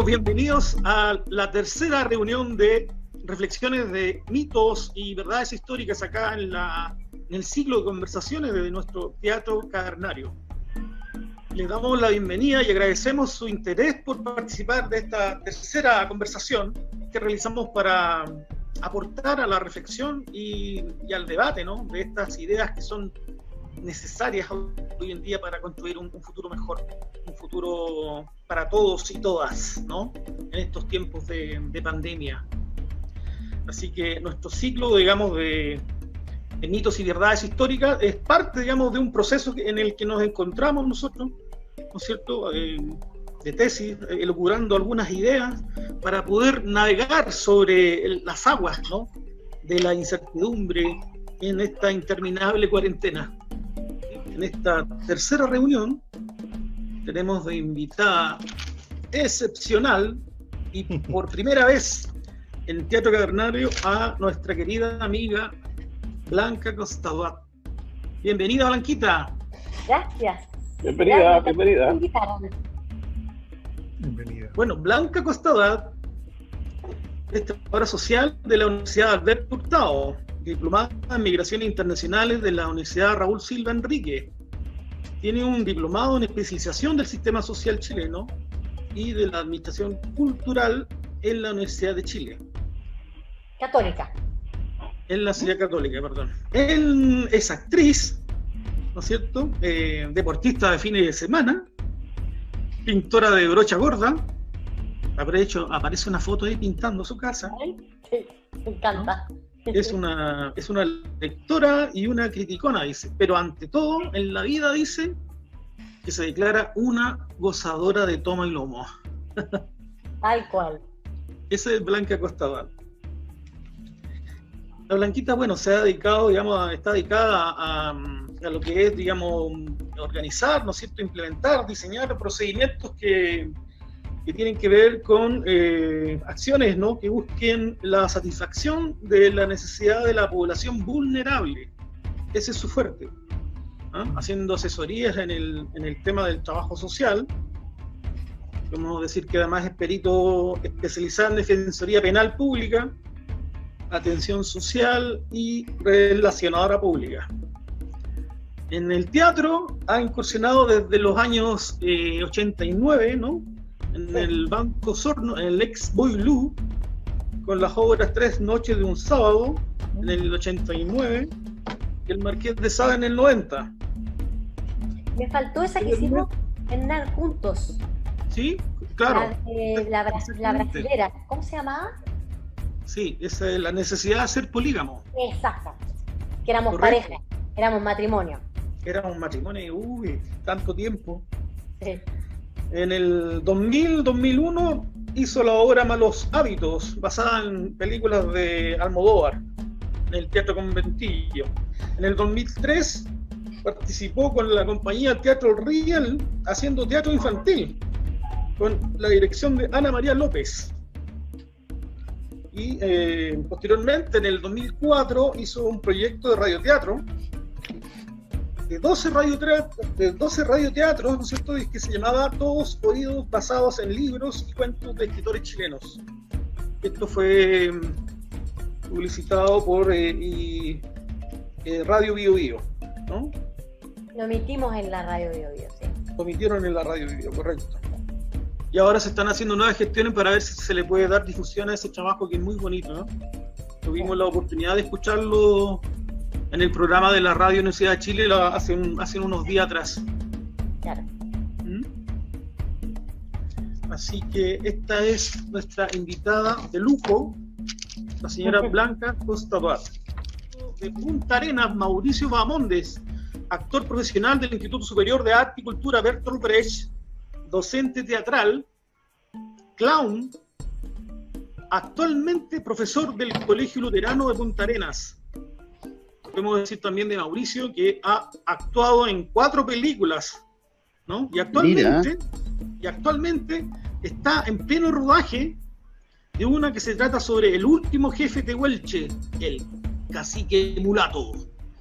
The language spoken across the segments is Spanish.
amigos, bienvenidos a la tercera reunión de reflexiones de mitos y verdades históricas acá en el ciclo de conversaciones de nuestro Teatro Cavernario. Les damos la bienvenida y agradecemos su interés por participar de esta tercera conversación que realizamos para aportar a la reflexión y al debate, ¿no?, de estas ideas que son necesarias hoy en día para construir un futuro mejor, un futuro para todos y todas, ¿no?, en estos tiempos de pandemia. Así que nuestro ciclo, digamos, de mitos y verdades históricas es parte, digamos, de un proceso en el que nos encontramos nosotros, ¿no es cierto?, de tesis, elucubrando algunas ideas para poder navegar sobre las aguas, ¿no?, de la incertidumbre en esta interminable cuarentena. En esta tercera reunión tenemos de invitada excepcional y por primera vez en el Teatro Cavernario a nuestra querida amiga Blanca Costaduat. Bienvenida, Blanquita. Gracias. Bienvenida, bienvenida. Bienvenida. Bueno, Blanca Costaduat es trabajadora social de la Universidad Alberto Hurtado, diplomada en Migraciones Internacionales de la Universidad Raúl Silva Enrique. Tiene un diplomado en especialización del sistema social chileno y de la administración cultural en la Universidad de Chile. Católica. En la Ciudad Católica, perdón. Él es actriz, ¿no es cierto?, deportista de fines de semana, pintora de brocha gorda. Aparece una foto ahí pintando su casa. Ay, sí, me encanta. ¿No? Es una lectora y una criticona, dice, pero ante todo en la vida dice que se declara una gozadora de toma y lomo. Tal cual. Esa es Blanca Costaduat. La Blanquita, bueno, se ha dedicado, digamos, está dedicada a lo que es, digamos, organizar, ¿no es cierto?, implementar, diseñar procedimientos que tienen que ver con acciones, ¿no?, que busquen la satisfacción de la necesidad de la población vulnerable. Ese es su fuerte, ¿ah? Haciendo asesorías en el tema del trabajo social. Podemos decir que además es perito especializado en defensoría penal pública, atención social y relacionadora pública. En el teatro ha incursionado desde los años 89, ¿no?, en el Banco Sorno, en el ex Boilú, con las obras Tres noches de un sábado, en el 89, y el Marqués de Sade en el 90. Me faltó esa que hicimos en NAR juntos. Sí, claro. La brasilera. ¿Cómo se llamaba? Sí, esa es la necesidad de ser polígamo. Exacto. Que éramos Correcto. pareja, éramos matrimonio. Éramos matrimonio, tanto tiempo. Sí. En el 2000-2001 hizo la obra Malos Hábitos, basada en películas de Almodóvar, en el Teatro Conventillo. En el 2003 participó con la compañía Teatro Riel haciendo teatro infantil, con la dirección de Ana María López. Y posteriormente, en el 2004, hizo un proyecto de radioteatro de 12 radioteatros, ¿no es cierto?, que se llamaba Todos Oídos, basados en libros y cuentos de escritores chilenos. Esto fue publicitado por Radio Bio Bio, ¿no? Lo emitimos en la radio Bio Bio, sí. Lo emitieron en la Radio Bio Bio, correcto. Y ahora se están haciendo nuevas gestiones para ver si se le puede dar difusión a ese trabajo que es muy bonito, ¿no? Tuvimos la oportunidad de escucharlo en el programa de la Radio Universidad de Chile hace unos días atrás. Claro. Así que esta es nuestra invitada de lujo, la señora Blanca Costaduat. De Punta Arenas, Mauricio Bahamondes, actor profesional del Instituto Superior de Arte y Cultura Bertolt Brecht, docente teatral, clown, actualmente profesor del Colegio Luterano de Punta Arenas. Podemos decir también de Mauricio que ha actuado en 4 películas, ¿no? Y actualmente está en pleno rodaje de una que se trata sobre el último jefe tehuelche, el cacique mulato.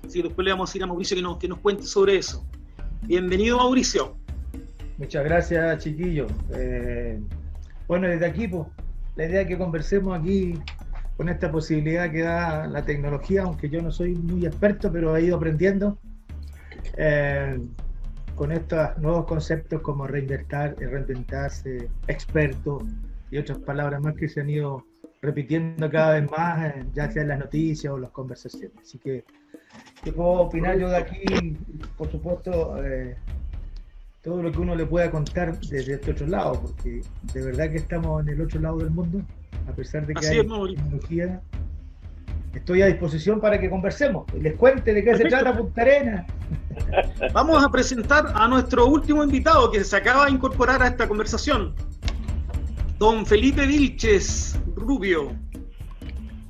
Así que después le vamos a ir a Mauricio que nos cuente sobre eso. Bienvenido, Mauricio. Muchas gracias, chiquillos. Bueno, desde aquí, pues, la idea es que conversemos aquí con esta posibilidad que da la tecnología, aunque yo no soy muy experto, pero he ido aprendiendo con estos nuevos conceptos como reinventarse, experto y otras palabras más que se han ido repitiendo cada vez más, ya sea en las noticias o las conversaciones. Así que, ¿qué puedo opinar yo de aquí? Por supuesto, todo lo que uno le pueda contar desde este otro lado, porque de verdad que estamos en el otro lado del mundo, a pesar de que hay tecnología. Estoy a disposición para que conversemos y les cuente de qué se trata Punta Arenas. Vamos a presentar a nuestro último invitado que se acaba de incorporar a esta conversación. Don Felipe Vilches Rubio,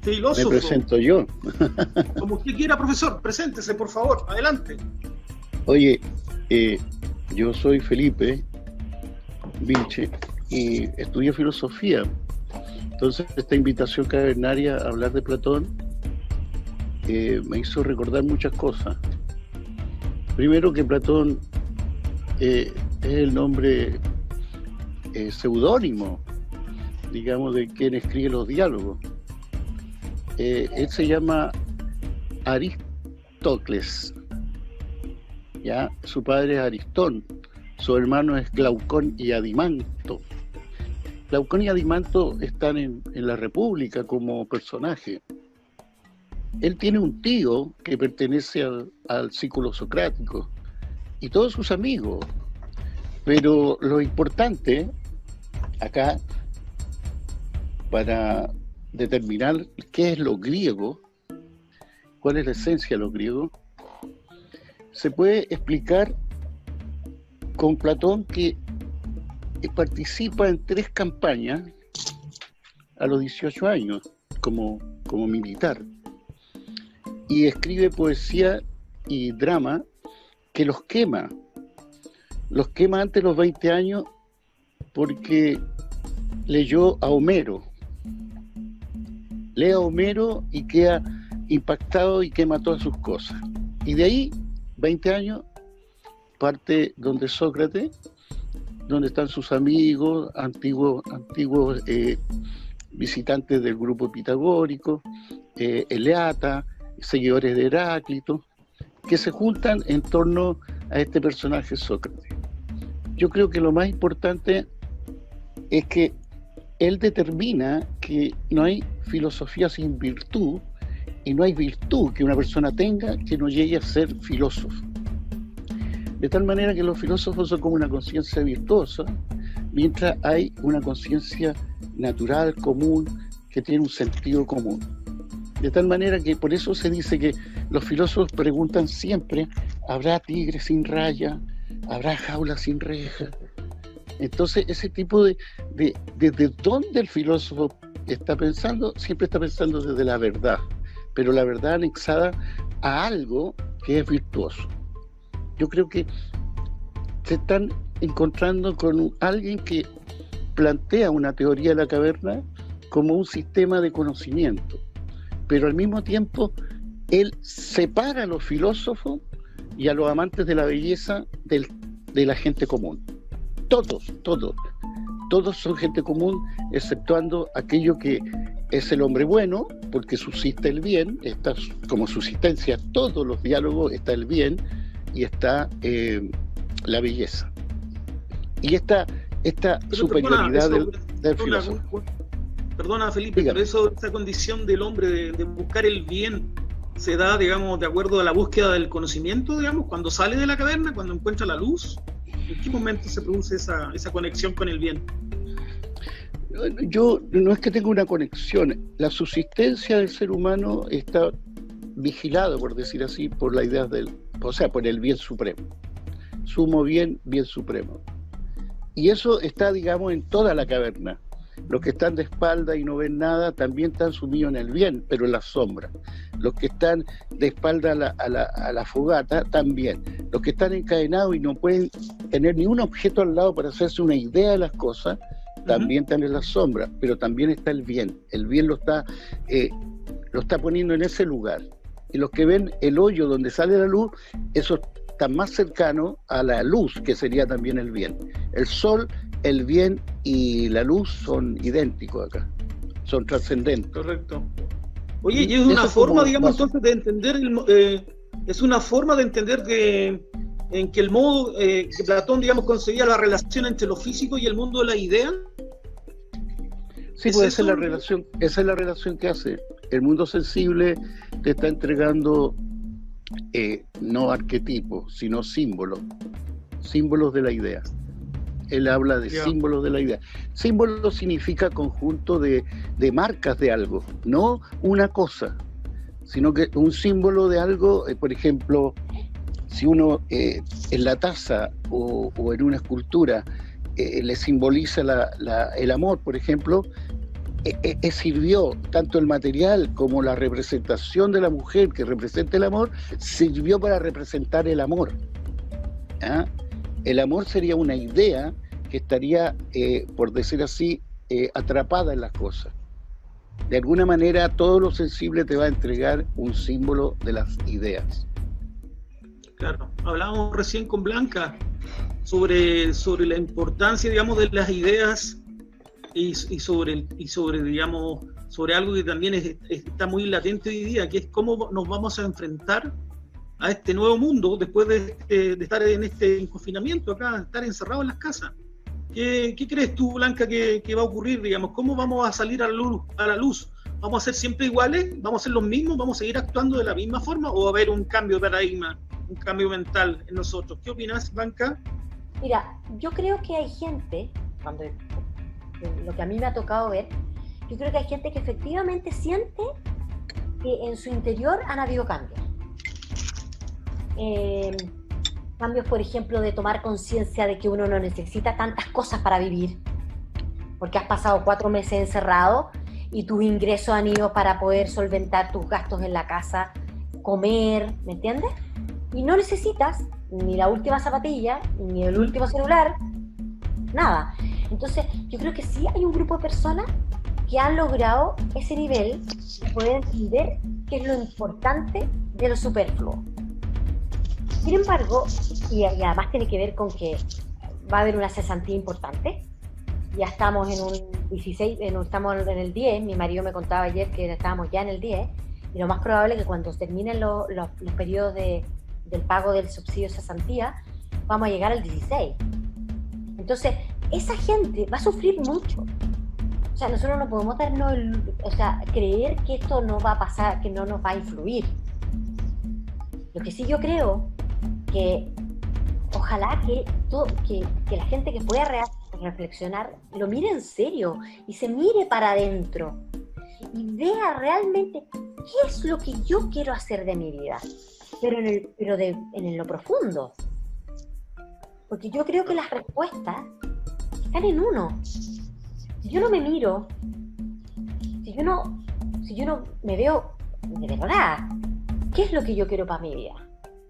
filósofo. Me presento yo. Como usted quiera, profesor, preséntese, por favor, adelante. Oye, yo soy Felipe Vilches y estudio filosofía. Entonces, esta invitación cavernaria a hablar de Platón me hizo recordar muchas cosas. Primero, que Platón es el nombre seudónimo, digamos, de quien escribe los diálogos. Él se llama Aristócles, ¿ya? Su padre es Aristón, su hermano es Glaucón y Adimanto. Glaucón y Adimanto están en la República como personaje. Él tiene un tío que pertenece al círculo socrático y todos sus amigos. Pero lo importante acá, para determinar qué es lo griego, cuál es la esencia de lo griego, se puede explicar con Platón, que participa en 3 campañas a los 18 años como militar, y escribe poesía y drama que los quema antes de los 20 años porque leyó a Homero. Lee a Homero y queda impactado y quema todas sus cosas, y de ahí 20 años parte donde Sócrates, donde están sus amigos, antiguos visitantes del grupo pitagórico, eleata, seguidores de Heráclito, que se juntan en torno a este personaje Sócrates. Yo creo que lo más importante es que él determina que no hay filosofía sin virtud, y no hay virtud que una persona tenga que no llegue a ser filósofo. De tal manera que los filósofos son como una conciencia virtuosa, mientras hay una conciencia natural, común, que tiene un sentido común. De tal manera que por eso se dice que los filósofos preguntan siempre: ¿habrá tigre sin raya? ¿Habrá jaula sin reja? Entonces, ese tipo desde dónde el filósofo está pensando, siempre está pensando desde la verdad, pero la verdad anexada a algo que es virtuoso. Yo creo que se están encontrando con alguien que plantea una teoría de la caverna como un sistema de conocimiento, pero al mismo tiempo él separa a los filósofos y a los amantes de la belleza de la gente común. Todos son gente común, exceptuando aquello que es el hombre bueno, porque subsiste el bien. Está como subsistencia todos los diálogos, está el bien y está la belleza. Y esta superioridad del filósofo. Perdona, Felipe, Dígame. pero esa condición del hombre de buscar el bien se da, digamos, de acuerdo a la búsqueda del conocimiento, digamos, cuando sale de la caverna, cuando encuentra la luz. ¿En qué momento se produce esa conexión con el bien? Yo no es que tenga una conexión. La subsistencia del ser humano está vigilada, por decir así, por la idea por el bien supremo. Sumo bien, bien supremo. Y eso está, digamos, en toda la caverna. Los que están de espalda y no ven nada también están sumidos en el bien, pero en la sombra. Los que están de espalda a la fogata también. Los que están encadenados y no pueden tener ni un objeto al lado para hacerse una idea de las cosas, también están en la sombra, pero también está el bien. El bien lo está poniendo en ese lugar. Y los que ven el hoyo donde sale la luz, eso está más cercano a la luz, que sería también el bien. El sol el bien y la luz son idénticos acá, son trascendentes. Correcto. Oye, y es una forma, digamos, entonces de entender, es una forma de entender en que el modo que Platón, digamos, concebía la relación entre lo físico y el mundo de la idea. Sí, puede ser la relación, esa es la relación que hace. El mundo sensible te está entregando no arquetipos, sino símbolos de la idea. Él habla de símbolos de la idea. Símbolo significa conjunto de marcas de algo, no una cosa, sino que un símbolo de algo, por ejemplo, si uno en la taza o en una escultura le simboliza el amor, por ejemplo, sirvió tanto el material como la representación de la mujer que representa el amor, sirvió para representar el amor. ¿Ah? El amor sería una idea que estaría, por decir así, atrapada en las cosas. De alguna manera, todo lo sensible te va a entregar un símbolo de las ideas. Claro, hablábamos recién con Blanca sobre la importancia, digamos, de las ideas y sobre digamos, sobre algo que también está muy latente hoy día, que es cómo nos vamos a enfrentar a este nuevo mundo después de estar en este confinamiento acá, estar encerrados en las casas. ¿Qué crees tú, Blanca, que va a ocurrir, digamos? ¿Cómo vamos a salir a la luz? ¿Vamos a ser siempre iguales? ¿Vamos a ser los mismos? ¿Vamos a seguir actuando de la misma forma? ¿O va a haber un cambio de paradigma, un cambio mental en nosotros? ¿Qué opinas, Blanca? Mira, yo creo que hay gente, lo que a mí me ha tocado ver, yo creo que hay gente que efectivamente siente que en su interior han habido cambios. Cambios, por ejemplo, de tomar conciencia de que uno no necesita tantas cosas para vivir, porque has pasado 4 meses encerrado y tus ingresos han ido para poder solventar tus gastos en la casa, comer, ¿me entiendes? Y no necesitas ni la última zapatilla, ni el último celular, nada. Entonces, yo creo que sí hay un grupo de personas que han logrado ese nivel de poder entender qué es lo importante de lo superfluo. Sin embargo, y además tiene que ver con que va a haber una cesantía importante. Ya estamos en un 16, estamos en el 10, mi marido me contaba ayer que estábamos ya en el 10, y lo más probable es que cuando terminen los periodos del pago del subsidio de cesantía, vamos a llegar al 16. Entonces, esa gente va a sufrir mucho. O sea, nosotros no podemos creer que esto no va a pasar, que no nos va a influir. Lo que sí yo creo que ojalá que la gente que pueda reflexionar lo mire en serio y se mire para adentro y vea realmente qué es lo que yo quiero hacer de mi vida, pero en lo profundo, porque yo creo que las respuestas están en uno. Si yo no me miro, si yo no me veo de verdad, ¿qué es lo que yo quiero para mi vida?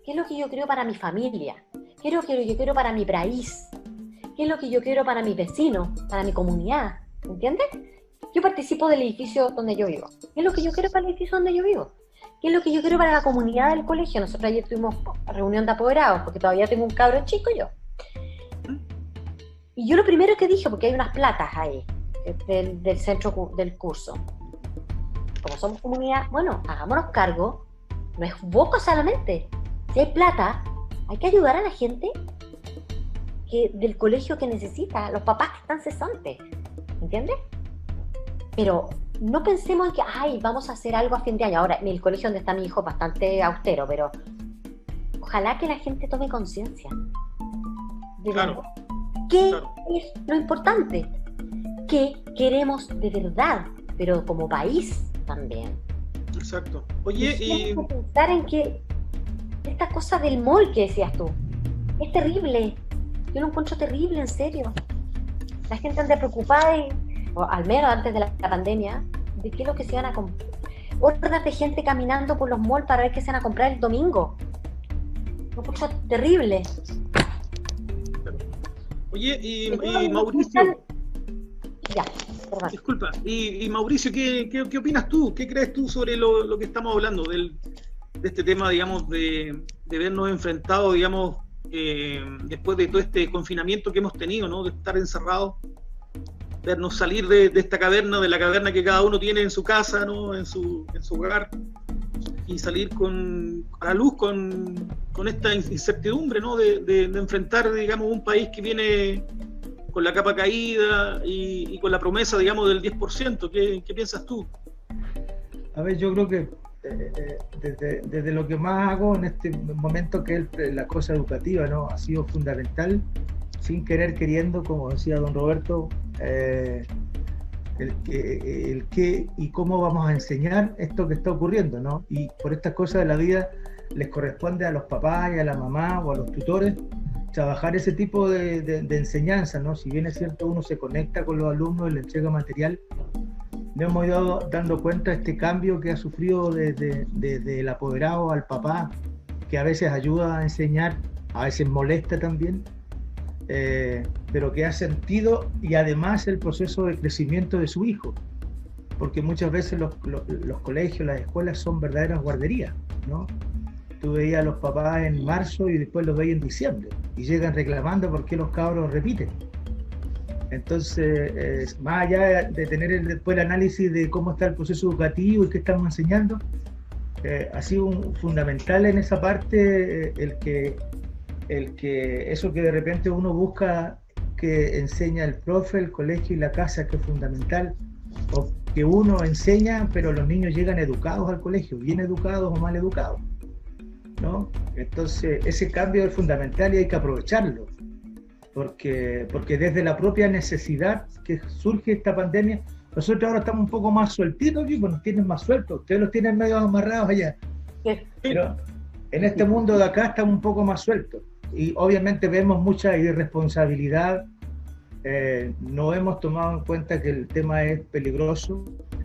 ¿Qué es lo que yo quiero para mi familia? ¿Qué es lo que yo quiero para mi país? ¿Qué es lo que yo quiero para mis vecinos, para mi comunidad? ¿Entiendes? Yo participo del edificio donde yo vivo. ¿Qué es lo que yo quiero para el edificio donde yo vivo? ¿Qué es lo que yo quiero para la comunidad del colegio? Nosotros ayer tuvimos reunión de apoderados, porque todavía tengo un cabro chico yo. Y yo lo primero que dije, porque hay unas placas ahí, del centro del curso. Como somos comunidad, bueno, hagámonos cargo, no es boco solamente. Si hay plata, hay que ayudar a la gente del colegio que necesita, los papás que están cesantes, ¿entiendes? Pero no pensemos en que, vamos a hacer algo a fin de año. Ahora, el colegio donde está mi hijo es bastante austero, pero ojalá que la gente tome conciencia. Claro. ¿Qué es lo importante? ¿Qué queremos de verdad? Pero como país también. Exacto. Oye, y pensar en que esta cosa del mall que decías tú, es terrible. Yo lo encuentro terrible, en serio. La gente anda preocupada, o al menos antes de la pandemia, de qué es lo que se van a comprar. Hordas de gente caminando por los malls para ver qué se van a comprar el domingo. Lo encuentro terrible. Oye, y Mauricio. Ya, perdón. Disculpa. Y Mauricio, ¿qué opinas tú? ¿Qué crees tú sobre lo que estamos hablando de este tema, digamos, de vernos enfrentados, digamos, después de todo este confinamiento que hemos tenido, ¿no? De estar encerrados, vernos salir de esta caverna, de la caverna que cada uno tiene en su casa, ¿no? En su hogar, y salir a la luz con esta incertidumbre, ¿no? De enfrentar, digamos, un país que viene con la capa caída y con la promesa, digamos, del 10%. ¿Qué piensas tú? A ver, yo creo que desde lo que más hago en este momento, que es la cosa educativa, ¿no? Ha sido fundamental, sin querer queriendo, como decía don Roberto, el qué y cómo vamos a enseñar esto que está ocurriendo, ¿no? Y por estas cosas de la vida les corresponde a los papás y a la mamá o a los tutores trabajar ese tipo de enseñanza, ¿no? Si bien es cierto, uno se conecta con los alumnos y les entrega material, nos hemos ido dando cuenta de este cambio que ha sufrido desde el apoderado al papá, que a veces ayuda a enseñar, a veces molesta también, pero que ha sentido, y además el proceso de crecimiento de su hijo, porque muchas veces los colegios, las escuelas son verdaderas guarderías, ¿no? Tú veías a los papás en marzo y después los veías en diciembre, y llegan reclamando por qué los cabros repiten. Entonces, más allá de tener después el análisis de cómo está el proceso educativo y qué estamos enseñando, ha sido fundamental en esa parte el que eso que de repente uno busca que enseña el profe, el colegio y la casa, que es fundamental, o que uno enseña, pero los niños llegan educados al colegio, bien educados o mal educados, ¿no? Entonces, ese cambio es fundamental y hay que aprovecharlo, porque desde la propia necesidad que surge esta pandemia, nosotros ahora estamos un poco más sueltitos, aquí, nos tienen más sueltos, ustedes los tienen medio amarrados allá, pero en este mundo de acá estamos un poco más sueltos, y obviamente vemos mucha irresponsabilidad, no hemos tomado en cuenta que el tema es peligroso,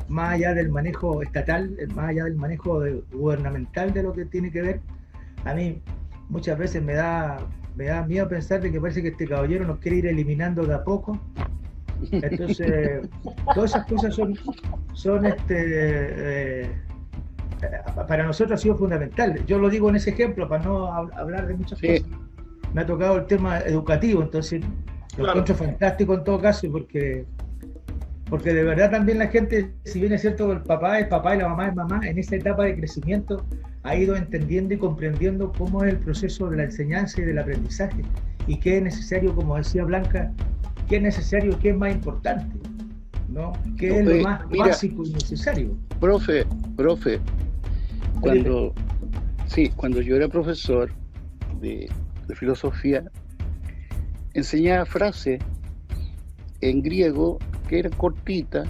más allá del manejo estatal, más allá del manejo gubernamental de lo que tiene que ver. A mí muchas veces me da miedo pensar de que parece que este caballero nos quiere ir eliminando de a poco. Entonces, todas esas cosas son para nosotros ha sido fundamental. Yo lo digo en ese ejemplo para no hablar de muchas cosas. Me ha tocado el tema educativo, entonces lo encuentro fantástico en todo caso, porque de verdad también la gente, si bien es cierto el papá es papá y la mamá es mamá, en esa etapa de crecimiento ha ido entendiendo y comprendiendo cómo es el proceso de la enseñanza y del aprendizaje, y qué es necesario, como decía Blanca, qué es necesario y qué es más importante, ¿no? ¿Qué es lo más básico y necesario? Profe, cuando yo era profesor de filosofía, enseñaba frases en griego que eran cortitas,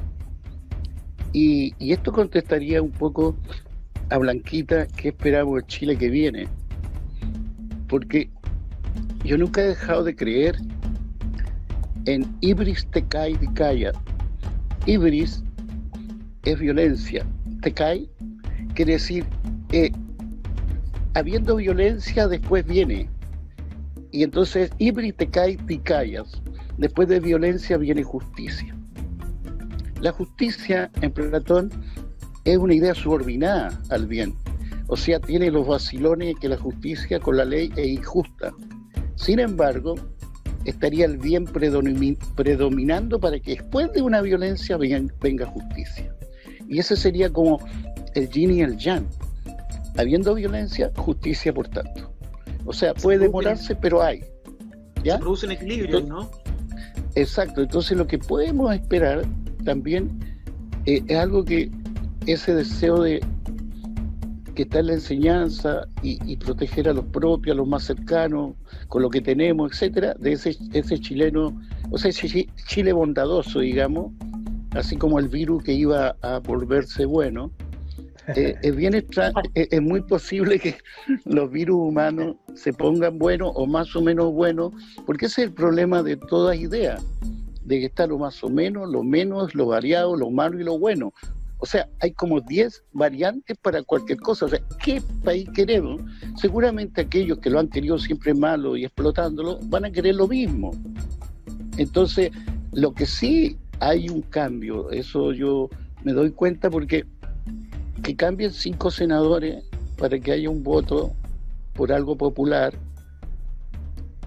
y esto contestaría un poco a Blanquita qué esperamos de Chile que viene, porque yo nunca he dejado de creer en ibris tecai dikaya. Ibris es violencia, tecai quiere decir habiendo violencia después viene, y entonces ibris tecai dikayas, después de violencia viene justicia. La justicia en Platón es una idea subordinada al bien, o sea, tiene los vacilones que la justicia con la ley es injusta. Sin embargo, estaría el bien predominando para que después de una violencia venga justicia. Y ese sería como el yin y el yang. Habiendo violencia, justicia por tanto. O sea, puede demorarse, pero hay. ¿Ya? Se producen equilibrios, ¿no? Exacto. Entonces lo que podemos esperar también es algo que ese deseo de que está en la enseñanza y proteger a los propios, a los más cercanos, con lo que tenemos, etcétera, de ese chileno, o sea, ese Chile bondadoso, digamos, así como el virus que iba a volverse bueno. Es muy posible que los virus humanos se pongan buenos o más o menos buenos, porque ese es el problema de toda idea, de que está lo más o menos, lo menos, lo variado, lo malo y lo bueno. O sea, hay como 10 variantes para cualquier cosa. O sea, ¿qué país queremos? Seguramente aquellos que lo han querido siempre malo y explotándolo van a querer lo mismo. Entonces, lo que sí hay un cambio, eso yo me doy cuenta, porque que cambien 5 senadores para que haya un voto por algo popular,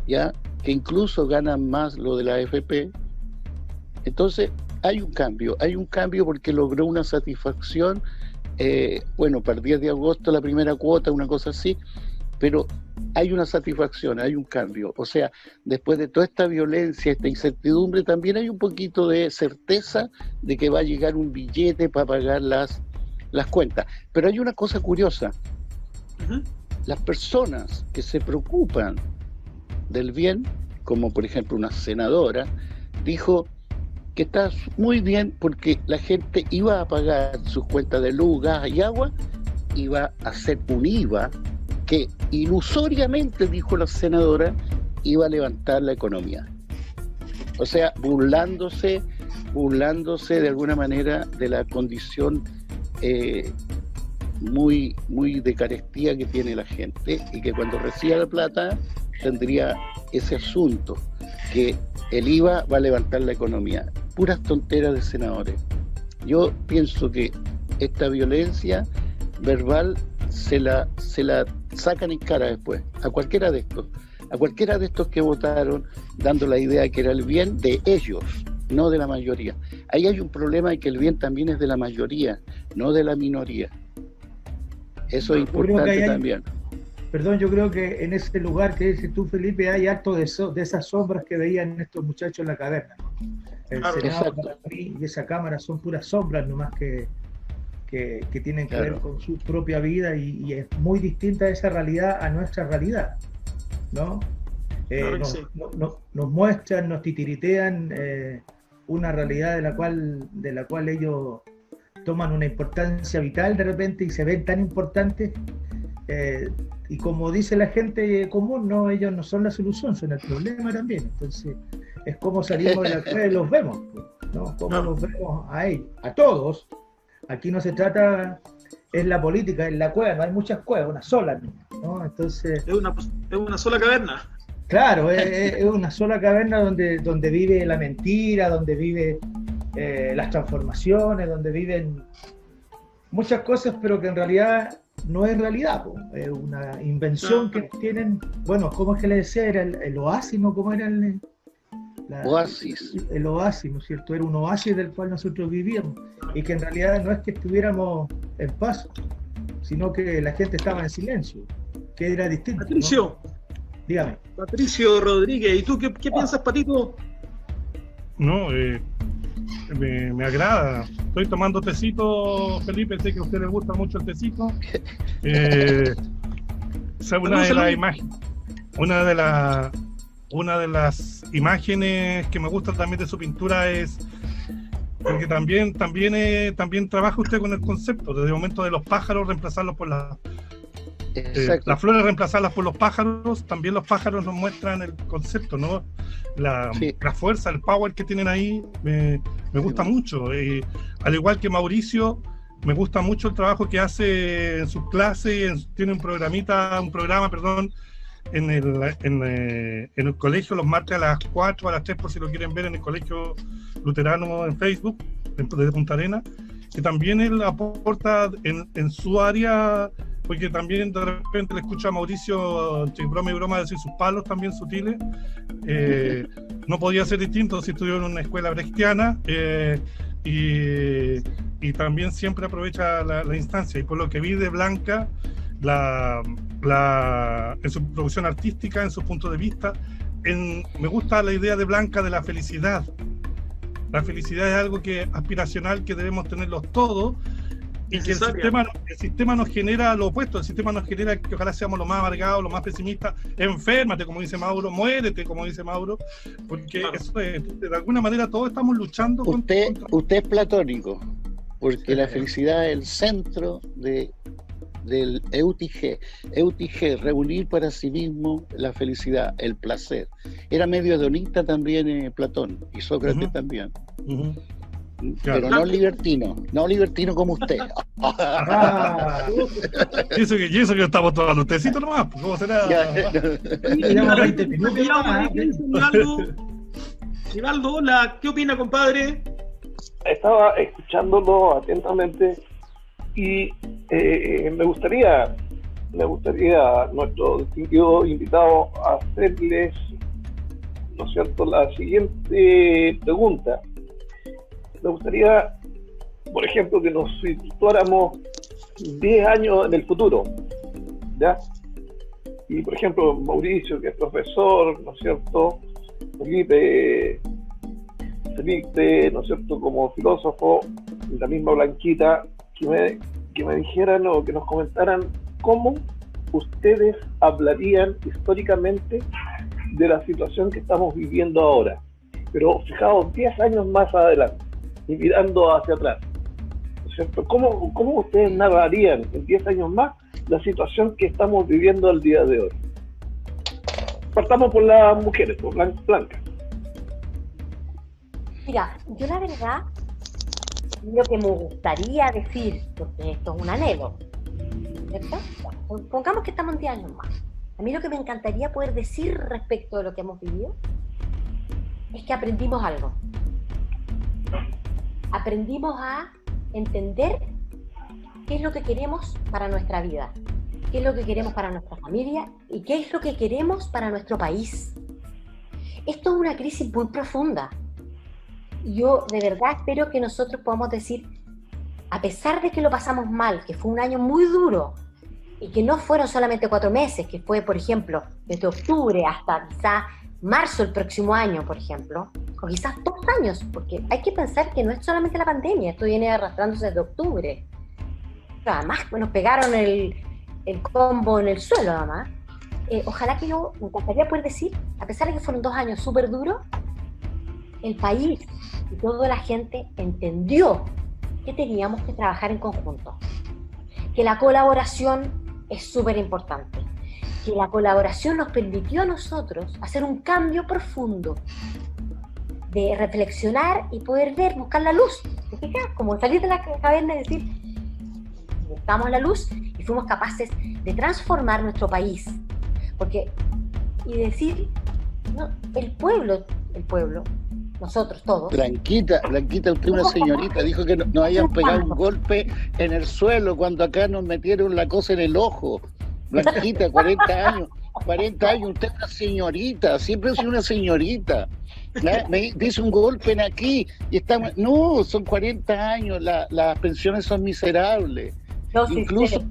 ¿ya? Que incluso ganan más lo de la AFP. Entonces, hay un cambio porque logró una satisfacción, bueno, para el 10 de agosto la primera cuota, una cosa así, pero hay una satisfacción, hay un cambio. O sea, después de toda esta violencia, esta incertidumbre, también hay un poquito de certeza de que va a llegar un billete para pagar las cuentas. Pero hay una cosa curiosa. Ujú. Las personas que se preocupan del bien, como por ejemplo una senadora, dijo que está muy bien porque la gente iba a pagar sus cuentas de luz, gas y agua, iba a hacer un IVA que ilusoriamente, dijo la senadora, iba a levantar la economía. O sea, burlándose de alguna manera de la condición muy, muy de carestía que tiene la gente, y que cuando reciba la plata tendría ese asunto, que el IVA va a levantar la economía. Puras tonteras de senadores. Yo pienso que esta violencia verbal se la sacan en cara después, a cualquiera de estos que votaron, dando la idea de que era el bien de ellos, no de la mayoría. Ahí hay un problema de que el bien también es de la mayoría, no de la minoría. Eso es importante también. Perdón, yo creo que en ese lugar que dices tú, Felipe, hay harto de esas sombras que veían estos muchachos en la caverna. El Senado para mí y esa Cámara son puras sombras nomás que tienen que ver con su propia vida, y es muy distinta esa realidad a nuestra realidad, ¿no? Nos muestran, nos titiritean una realidad de la cual ellos toman una importancia vital de repente y se ven tan importantes, y como dice la gente común, no, ellos no son la solución, son el problema también. Entonces es como salimos de la cueva y los vemos, ¿no? Como los vemos a ellos, a todos. Aquí no se trata, es la política, es la cueva, no hay muchas cuevas, una sola, ¿no? Entonces es una sola caverna. Claro, es una sola caverna donde vive la mentira, donde vive las transformaciones, donde viven muchas cosas, pero que en realidad no es realidad, es una invención que tienen. Bueno, ¿cómo es que le decía? Era el oasis, ¿no? ¿Cómo era oasis? El oasis, ¿no es cierto? Era un oasis del cual nosotros vivíamos, y que en realidad no es que estuviéramos en paz, sino que la gente estaba en silencio, que era distinto. Patricio, ¿no? Dígame. Patricio Rodríguez, ¿y tú qué piensas, Patito? No, me agrada. Estoy tomando tecito, Felipe, sé que a usted le gusta mucho el tecito. Una de las imágenes que me gustan también de su pintura es porque también trabaja usted con el concepto, desde el momento de los pájaros, reemplazarlos por las flores, reemplazarlas por los pájaros. También los pájaros nos muestran el concepto, ¿no? La fuerza, el power que tienen ahí, me gusta mucho. Al igual que Mauricio, me gusta mucho el trabajo que hace en sus clases. Tiene un programa, en el colegio los martes a las 4, a las 3, por si lo quieren ver, en el Colegio Luterano en Facebook, de Punta Arenas, que también él aporta en su área, porque también de repente le escucho a Mauricio, entre broma y broma, decir sus palos también sutiles. No podía ser distinto si estudió en una escuela brechtiana, y también siempre aprovecha la instancia, y por lo que vi de Blanca, en su producción artística, en su punto de vista, me gusta la idea de Blanca de la felicidad. La felicidad es algo aspiracional que debemos tenerlos todos, y que el sistema nos genera lo opuesto. El sistema nos genera que ojalá seamos los más amargados, los más pesimistas. Enférmate, como dice Mauro, muérete, como dice Mauro, porque eso es, de alguna manera todos estamos luchando. Usted es platónico, porque la felicidad es el centro del EUTG, reunir para sí mismo la felicidad, el placer. Era medio hedonista también Platón, y Sócrates también. Pero no libertino como usted. Y eso que estamos tomando un tecito nomás, ¿cómo será? Rivaldo, hola, ¿qué opina, compadre? Estaba escuchándolo atentamente y me gustaría me gustaría a nuestro distinguido invitado hacerles, ¿no es cierto?, la siguiente pregunta. Me gustaría, por ejemplo, que nos situáramos 10 años en el futuro, ¿ya? Y, por ejemplo, Mauricio, que es profesor, ¿no es cierto?, Felipe, ¿no es cierto?, como filósofo, y la misma Blanquita, que me dijeran o que nos comentaran cómo ustedes hablarían históricamente de la situación que estamos viviendo ahora. Pero fijaos, 10 años más adelante, y mirando hacia atrás, ¿no es cierto? ¿Cómo ustedes narrarían en 10 años más la situación que estamos viviendo al día de hoy? Partamos por las mujeres, por Blanca. Mira, yo la verdad, lo que me gustaría decir, porque esto es un anhelo, ¿cierto? Pongamos que estamos en 10 años más. A mí lo que me encantaría poder decir respecto de lo que hemos vivido es que aprendimos algo. Aprendimos a entender qué es lo que queremos para nuestra vida, qué es lo que queremos para nuestra familia y qué es lo que queremos para nuestro país. Esto es una crisis muy profunda. Yo de verdad espero que nosotros podamos decir, a pesar de que lo pasamos mal, que fue un año muy duro, y que no fueron solamente 4 meses, que fue, por ejemplo, desde octubre hasta quizás marzo del próximo año, por ejemplo, o quizás 2 años, porque hay que pensar que no es solamente la pandemia, esto viene arrastrándose desde octubre. Además, nos pegaron el combo en el suelo, además. Ojalá que yo me encantaría poder decir, a pesar de que fueron 2 años súper duros, el país y toda la gente entendió que teníamos que trabajar en conjunto, que la colaboración es súper importante, que la colaboración nos permitió a nosotros hacer un cambio profundo, de reflexionar y poder ver, buscar la luz. ¿Te fijas? Como salir de la caverna y decir, buscamos la luz y fuimos capaces de transformar nuestro país. Y decir, no, el pueblo, nosotros todos. Blanquita, usted es una señorita, dijo que nos habían pegado un golpe en el suelo cuando acá nos metieron la cosa en el ojo. Blanquita, 40 años, usted es una señorita, siempre es una señorita. Me dice un golpe en aquí y estamos, no, son 40 años, las pensiones son miserables. No, sí, incluso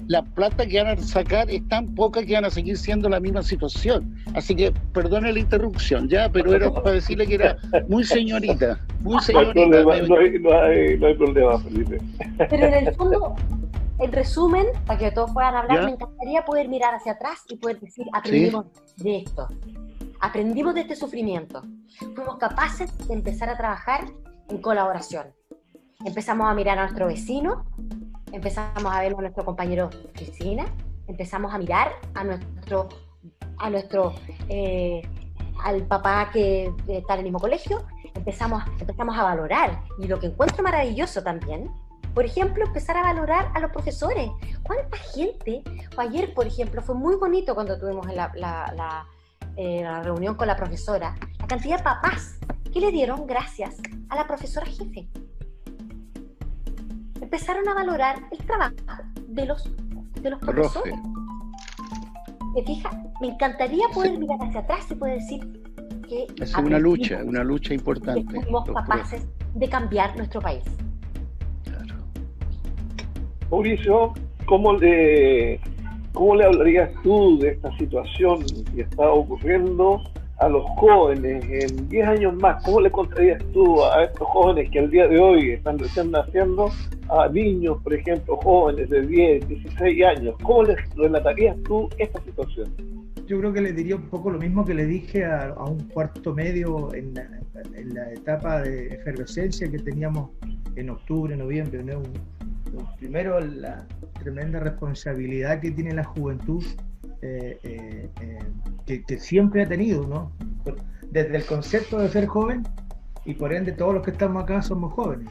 la plata que van a sacar es tan poca que van a seguir siendo la misma situación. Así que, perdone la interrupción, ya, pero era para decirle que era muy señorita, muy señorita. No hay problema, Felipe. Pero en el fondo, en resumen, para que todos puedan hablar, ¿ya? Me encantaría poder mirar hacia atrás y poder decir, aprendimos de esto, aprendimos de este sufrimiento, fuimos capaces de empezar a trabajar en colaboración. Empezamos a mirar a nuestro vecino, empezamos a ver a nuestro compañero de oficina, empezamos a mirar al papá que está en el mismo colegio, empezamos a valorar. Y lo que encuentro maravilloso también, por ejemplo, empezar a valorar a los profesores. ¿Cuánta gente? Ayer, por ejemplo, fue muy bonito cuando tuvimos la reunión con la profesora, la cantidad de papás que le dieron gracias a la profesora jefe. Empezaron a valorar el trabajo de los profesores. ¿Te fijas? Me encantaría poder mirar hacia atrás y poder decir que es una lucha importante. Que fuimos capaces de cambiar nuestro país. Claro. Mauricio, ¿cómo le hablarías tú de esta situación que está ocurriendo a los jóvenes en 10 años más? ¿Cómo le contarías tú a estos jóvenes que al día de hoy están recién naciendo, a niños, por ejemplo, jóvenes de 10, 16 años? ¿Cómo les relatarías tú esta situación? Yo creo que le diría un poco lo mismo que le dije a un cuarto medio en la etapa de efervescencia que teníamos en octubre, noviembre, ¿no? Primero, la tremenda responsabilidad que tiene la juventud, que siempre ha tenido, ¿no? Desde el concepto de ser joven, y por ende todos los que estamos acá somos jóvenes.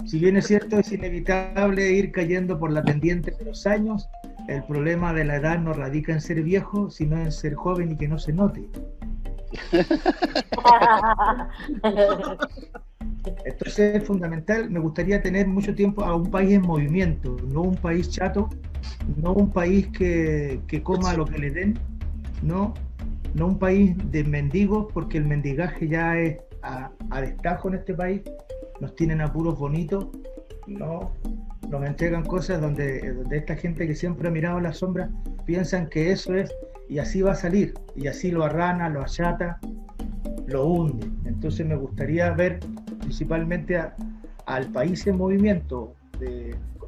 Si bien es cierto, es inevitable ir cayendo por la pendiente de los años, el problema de la edad no radica en ser viejo, sino en ser joven y que no se note. Entonces es fundamental, me gustaría tener mucho tiempo a un país en movimiento, no un país chato, no un país que coma lo que le den, no un país de mendigos, porque el mendigaje ya es a destajo en este país, nos tienen apuros bonitos, no nos entregan cosas donde esta gente que siempre ha mirado la sombra piensan que eso es, y así va a salir, y así lo arrana, lo achata, lo hunde. Entonces me gustaría ver principalmente al país en movimiento,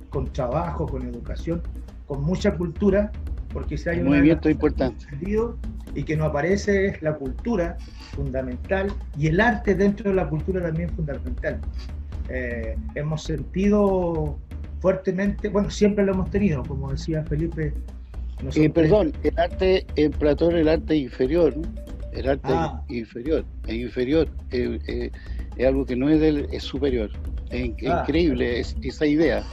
con trabajo, con educación, con mucha cultura, porque si hay un movimiento importante y que no aparece es la cultura fundamental, y el arte dentro de la cultura también fundamental. Hemos sentido fuertemente, bueno, siempre lo hemos tenido, como decía Felipe. Perdón, el arte en Platón, el arte inferior, ¿no? El arte inferior, es algo que no es es superior. Es increíble esa idea.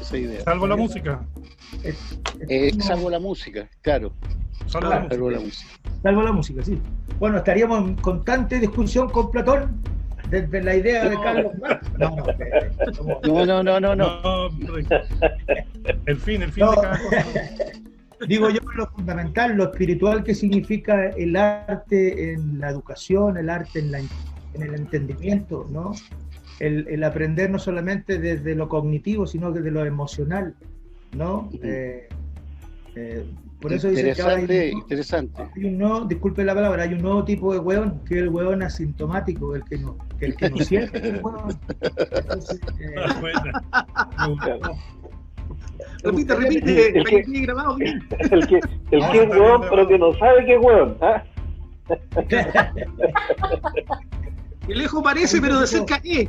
Salvo la música. Salvo la música, claro. Salvo la música, sí. Bueno, estaríamos en constante discusión con Platón desde la idea de Carlos Marx. No. El fin de cada cosa. Digo yo, lo fundamental, lo espiritual que significa el arte en la educación, el arte en el entendimiento, ¿no? El aprender no solamente desde lo cognitivo, sino desde lo emocional, ¿no? Por eso dice que interesante. Hay un nuevo, disculpe la palabra, hay un nuevo tipo de hueón, que es el hueón asintomático, el que no siente el hueón. Entonces, repite, el que grabado bien. El que es hueón, pero que no sabe que es hueón. De lejos parece, pero de cerca es.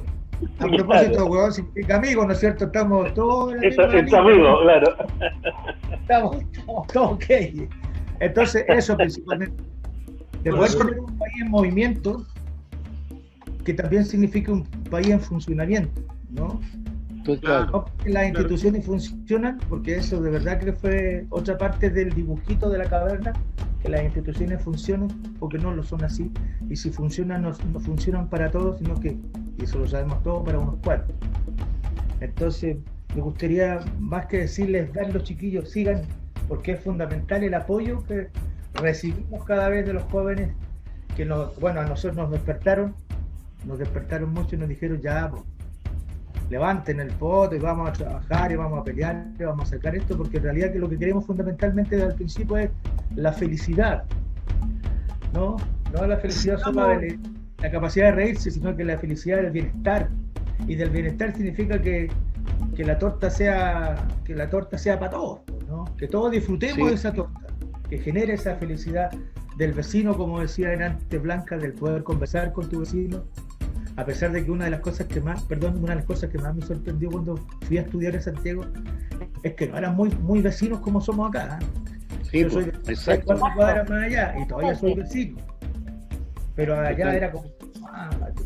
A propósito, huevón significa amigo, ¿no es cierto? Estamos todos amigos, claro. Estamos todos ok. Entonces, eso principalmente. Después tener un país en movimiento, que también significa un país en funcionamiento, ¿no? Claro. Las instituciones funcionan, porque eso de verdad que fue otra parte del dibujito de la caverna, que las instituciones funcionan, porque no lo son así, y si funcionan, no funcionan para todos, sino que, y eso lo sabemos todos, para unos cuantos. Entonces, me gustaría, más que decirles, ver los chiquillos, sigan, porque es fundamental el apoyo que recibimos cada vez de los jóvenes, que a nosotros nos despertaron mucho y nos dijeron, ya, pues, levanten el poto y vamos a trabajar y vamos a pelear y vamos a sacar esto, porque en realidad que lo que queremos fundamentalmente desde el principio es la felicidad, no la felicidad solo de la capacidad de reírse, sino que la felicidad del bienestar, y del bienestar significa que la torta sea para todos, ¿no? Que todos disfrutemos de esa torta, que genere esa felicidad del vecino, como decía antes Blanca, del poder conversar con tu vecino. A pesar de que una de las cosas que más me sorprendió cuando fui a estudiar en Santiago es que no eran muy vecinos como somos acá. Sí, yo soy de 4 cuadras más allá y todavía soy vecino. Pero allá era como,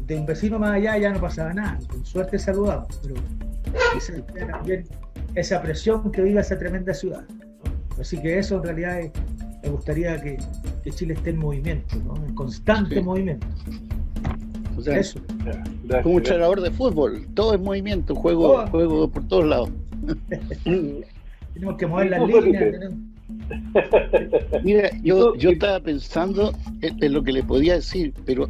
de un vecino más allá ya no pasaba nada. Con suerte saludamos, pero también esa presión que vive esa tremenda ciudad. Así que eso en realidad me gustaría que Chile esté en movimiento, ¿no? En constante movimiento. O sea, eso. Como un entrenador de fútbol, todo en movimiento, juego por todos lados. Tenemos que mover las líneas. Mira, yo estaba pensando en lo que le podía decir, pero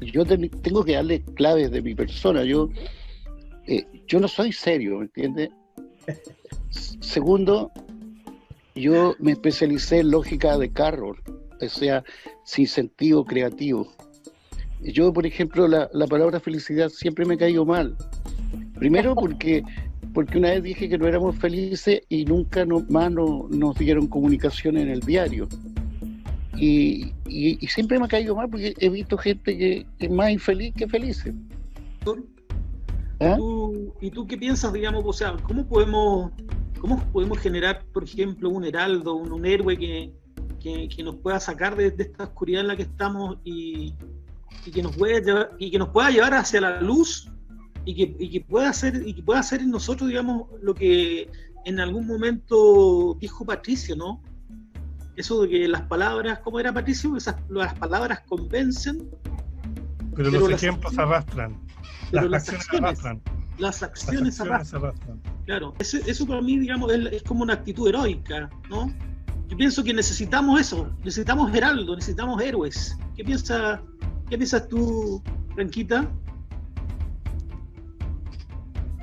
yo tengo que darle claves de mi persona. Yo no soy serio, ¿me entiendes? Segundo, yo me especialicé en lógica de Carroll, o sea, sin sentido creativo. Yo, por ejemplo, la palabra felicidad siempre me ha caído mal. Primero porque una vez dije que no éramos felices y nunca más nos dieron comunicación en el diario. Y siempre me ha caído mal porque he visto gente que es más infeliz que feliz. ¿Y tú qué piensas, digamos, o sea, cómo podemos generar, por ejemplo, un heraldo, un héroe que nos pueda sacar de esta oscuridad en la que estamos y que nos pueda llevar hacia la luz y que pueda hacer en nosotros, digamos, lo que en algún momento dijo Patricio, ¿no? Eso de que las palabras, ¿cómo era, Patricio? Las palabras convencen. Pero los ejemplos arrastran. Pero las acciones arrastran. Las acciones arrastran. Claro, eso para mí, digamos, es como una actitud heroica, ¿no? Yo pienso que necesitamos eso, necesitamos heraldos, necesitamos héroes. ¿Qué piensas tú, Blanquita?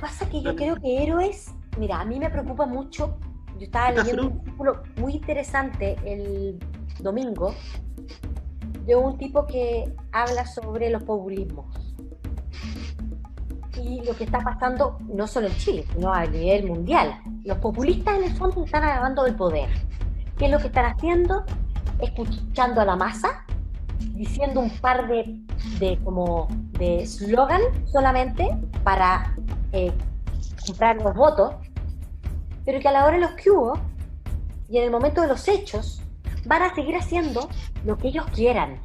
Pasa que yo creo que héroes, mira, a mí me preocupa mucho. Yo estaba leyendo un artículo muy interesante el domingo de un tipo que habla sobre los populismos y lo que está pasando no solo en Chile, sino a nivel mundial. Los populistas en el fondo están agarrando el poder. ¿Qué es lo que están haciendo? Escuchando a la masa, diciendo un par de slogan solamente para comprar los votos, pero que a la hora de los que hubo y en el momento de los hechos van a seguir haciendo lo que ellos quieran.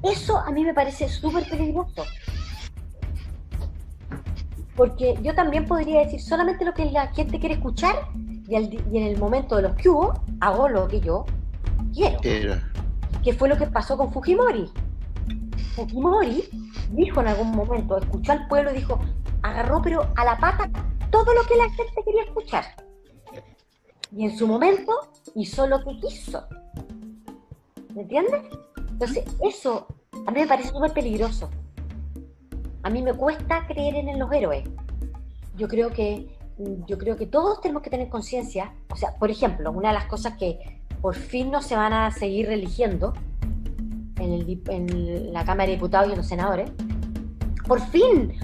Eso a mí me parece súper peligroso, porque yo también podría decir solamente lo que la gente quiere escuchar y en el momento de los que hubo hago lo que yo quiero. Que fue lo que pasó con Fujimori. Fujimori dijo en algún momento, escuchó al pueblo y dijo, agarró pero a la pata todo lo que la gente quería escuchar. Y en su momento hizo lo que quiso. ¿Me entiendes? Entonces, eso a mí me parece súper peligroso. A mí me cuesta creer en los héroes. Yo creo que todos tenemos que tener conciencia. O sea, por ejemplo, una de las cosas que por fin no se van a seguir eligiendo en la Cámara de Diputados y en los senadores. Por fin,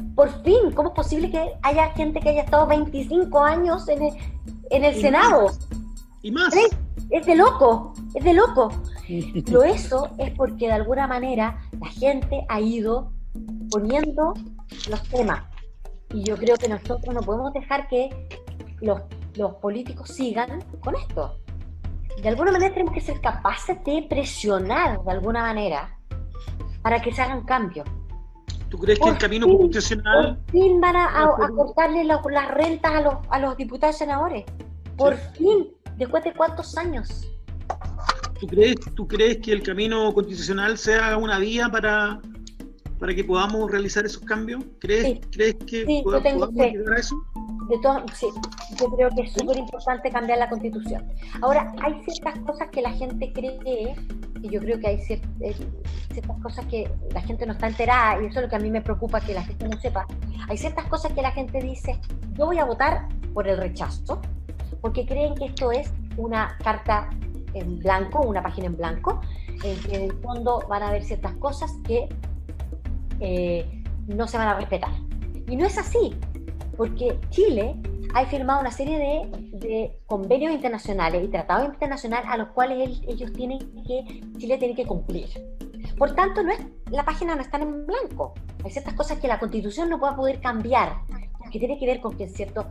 ¿cómo es posible que haya gente que haya estado 25 años en el Senado? Y más. Es de loco. Pero eso es porque de alguna manera la gente ha ido poniendo los temas. Y yo creo que nosotros no podemos dejar que los políticos sigan con esto. De alguna manera tenemos que ser capaces de presionar de alguna manera para que se hagan cambios. ¿Tú crees que el camino constitucional... Por fin van a cortarle las rentas a los diputados y senadores? Por fin, después de ¿cuántos años? ¿Tú crees que el camino constitucional sea una vía para que podamos realizar esos cambios? ¿Crees que podamos llegar a eso? Sí, yo creo que es súper importante cambiar la Constitución. Ahora, hay ciertas cosas que la gente cree, y yo creo que hay ciertas cosas que la gente no está enterada, y eso es lo que a mí me preocupa, que la gente no sepa. Hay ciertas cosas que la gente dice, yo voy a votar por el rechazo, porque creen que esto es una carta en blanco, una página en blanco, en que en el fondo van a haber ciertas cosas que no se van a respetar. Y no es así, porque Chile ha firmado una serie de convenios internacionales y tratados internacionales a los cuales Chile tiene que cumplir. Por tanto, la página no está en blanco. Hay ciertas cosas que la Constitución no va a poder cambiar, que tiene que ver con que ciertas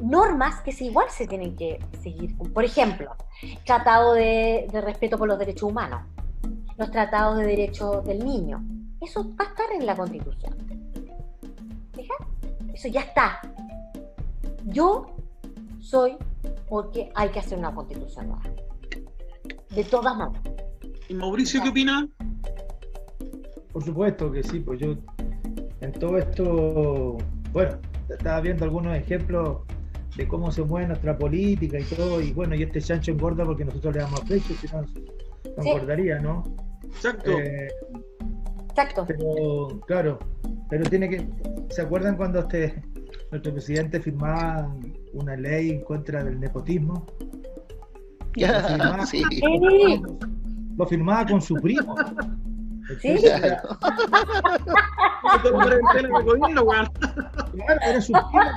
normas que igual se tienen que seguir. Por ejemplo, tratado de respeto por los derechos humanos, los tratados de derechos del niño. Eso va a estar en la Constitución. ¿Fijas? Eso ya está. Yo soy porque hay que hacer una Constitución nueva. De todas maneras. ¿Y Mauricio qué opina? Por supuesto que sí, pues yo en todo esto, bueno, estaba viendo algunos ejemplos de cómo se mueve nuestra política y todo, y bueno, y este chancho engorda porque nosotros le damos precio, si no engordaría, ¿no? Exacto. Exacto. Pero, claro, ¿se acuerdan cuando nuestro presidente firmaba una ley en contra del nepotismo? Lo firmaba con su primo. Sí. Claro, era su primo.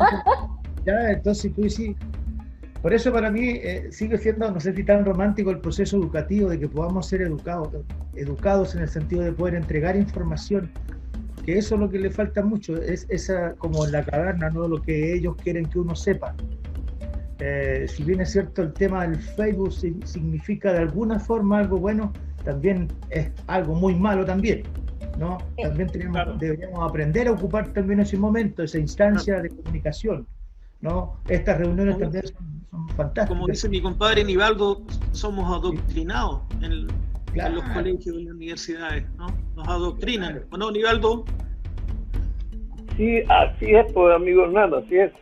Ya, entonces tú sí. Por eso para mí sigue siendo, no sé si tan romántico el proceso educativo de que podamos ser educados en el sentido de poder entregar información, que eso es lo que le falta mucho, es esa como en la caverna, ¿no? Lo que ellos quieren que uno sepa. Si bien es cierto el tema del Facebook significa de alguna forma algo bueno, también es algo muy malo también, ¿no? También deberíamos aprender a ocupar también ese momento, esa instancia de comunicación, ¿no? Estas reuniones también son fantásticas. Como dice mi compadre Nivaldo, somos adoctrinados en los colegios y las universidades, ¿no? Nos adoctrinan, ¿o no, Nivaldo? Sí, así es, pues, amigo Hernando, así es.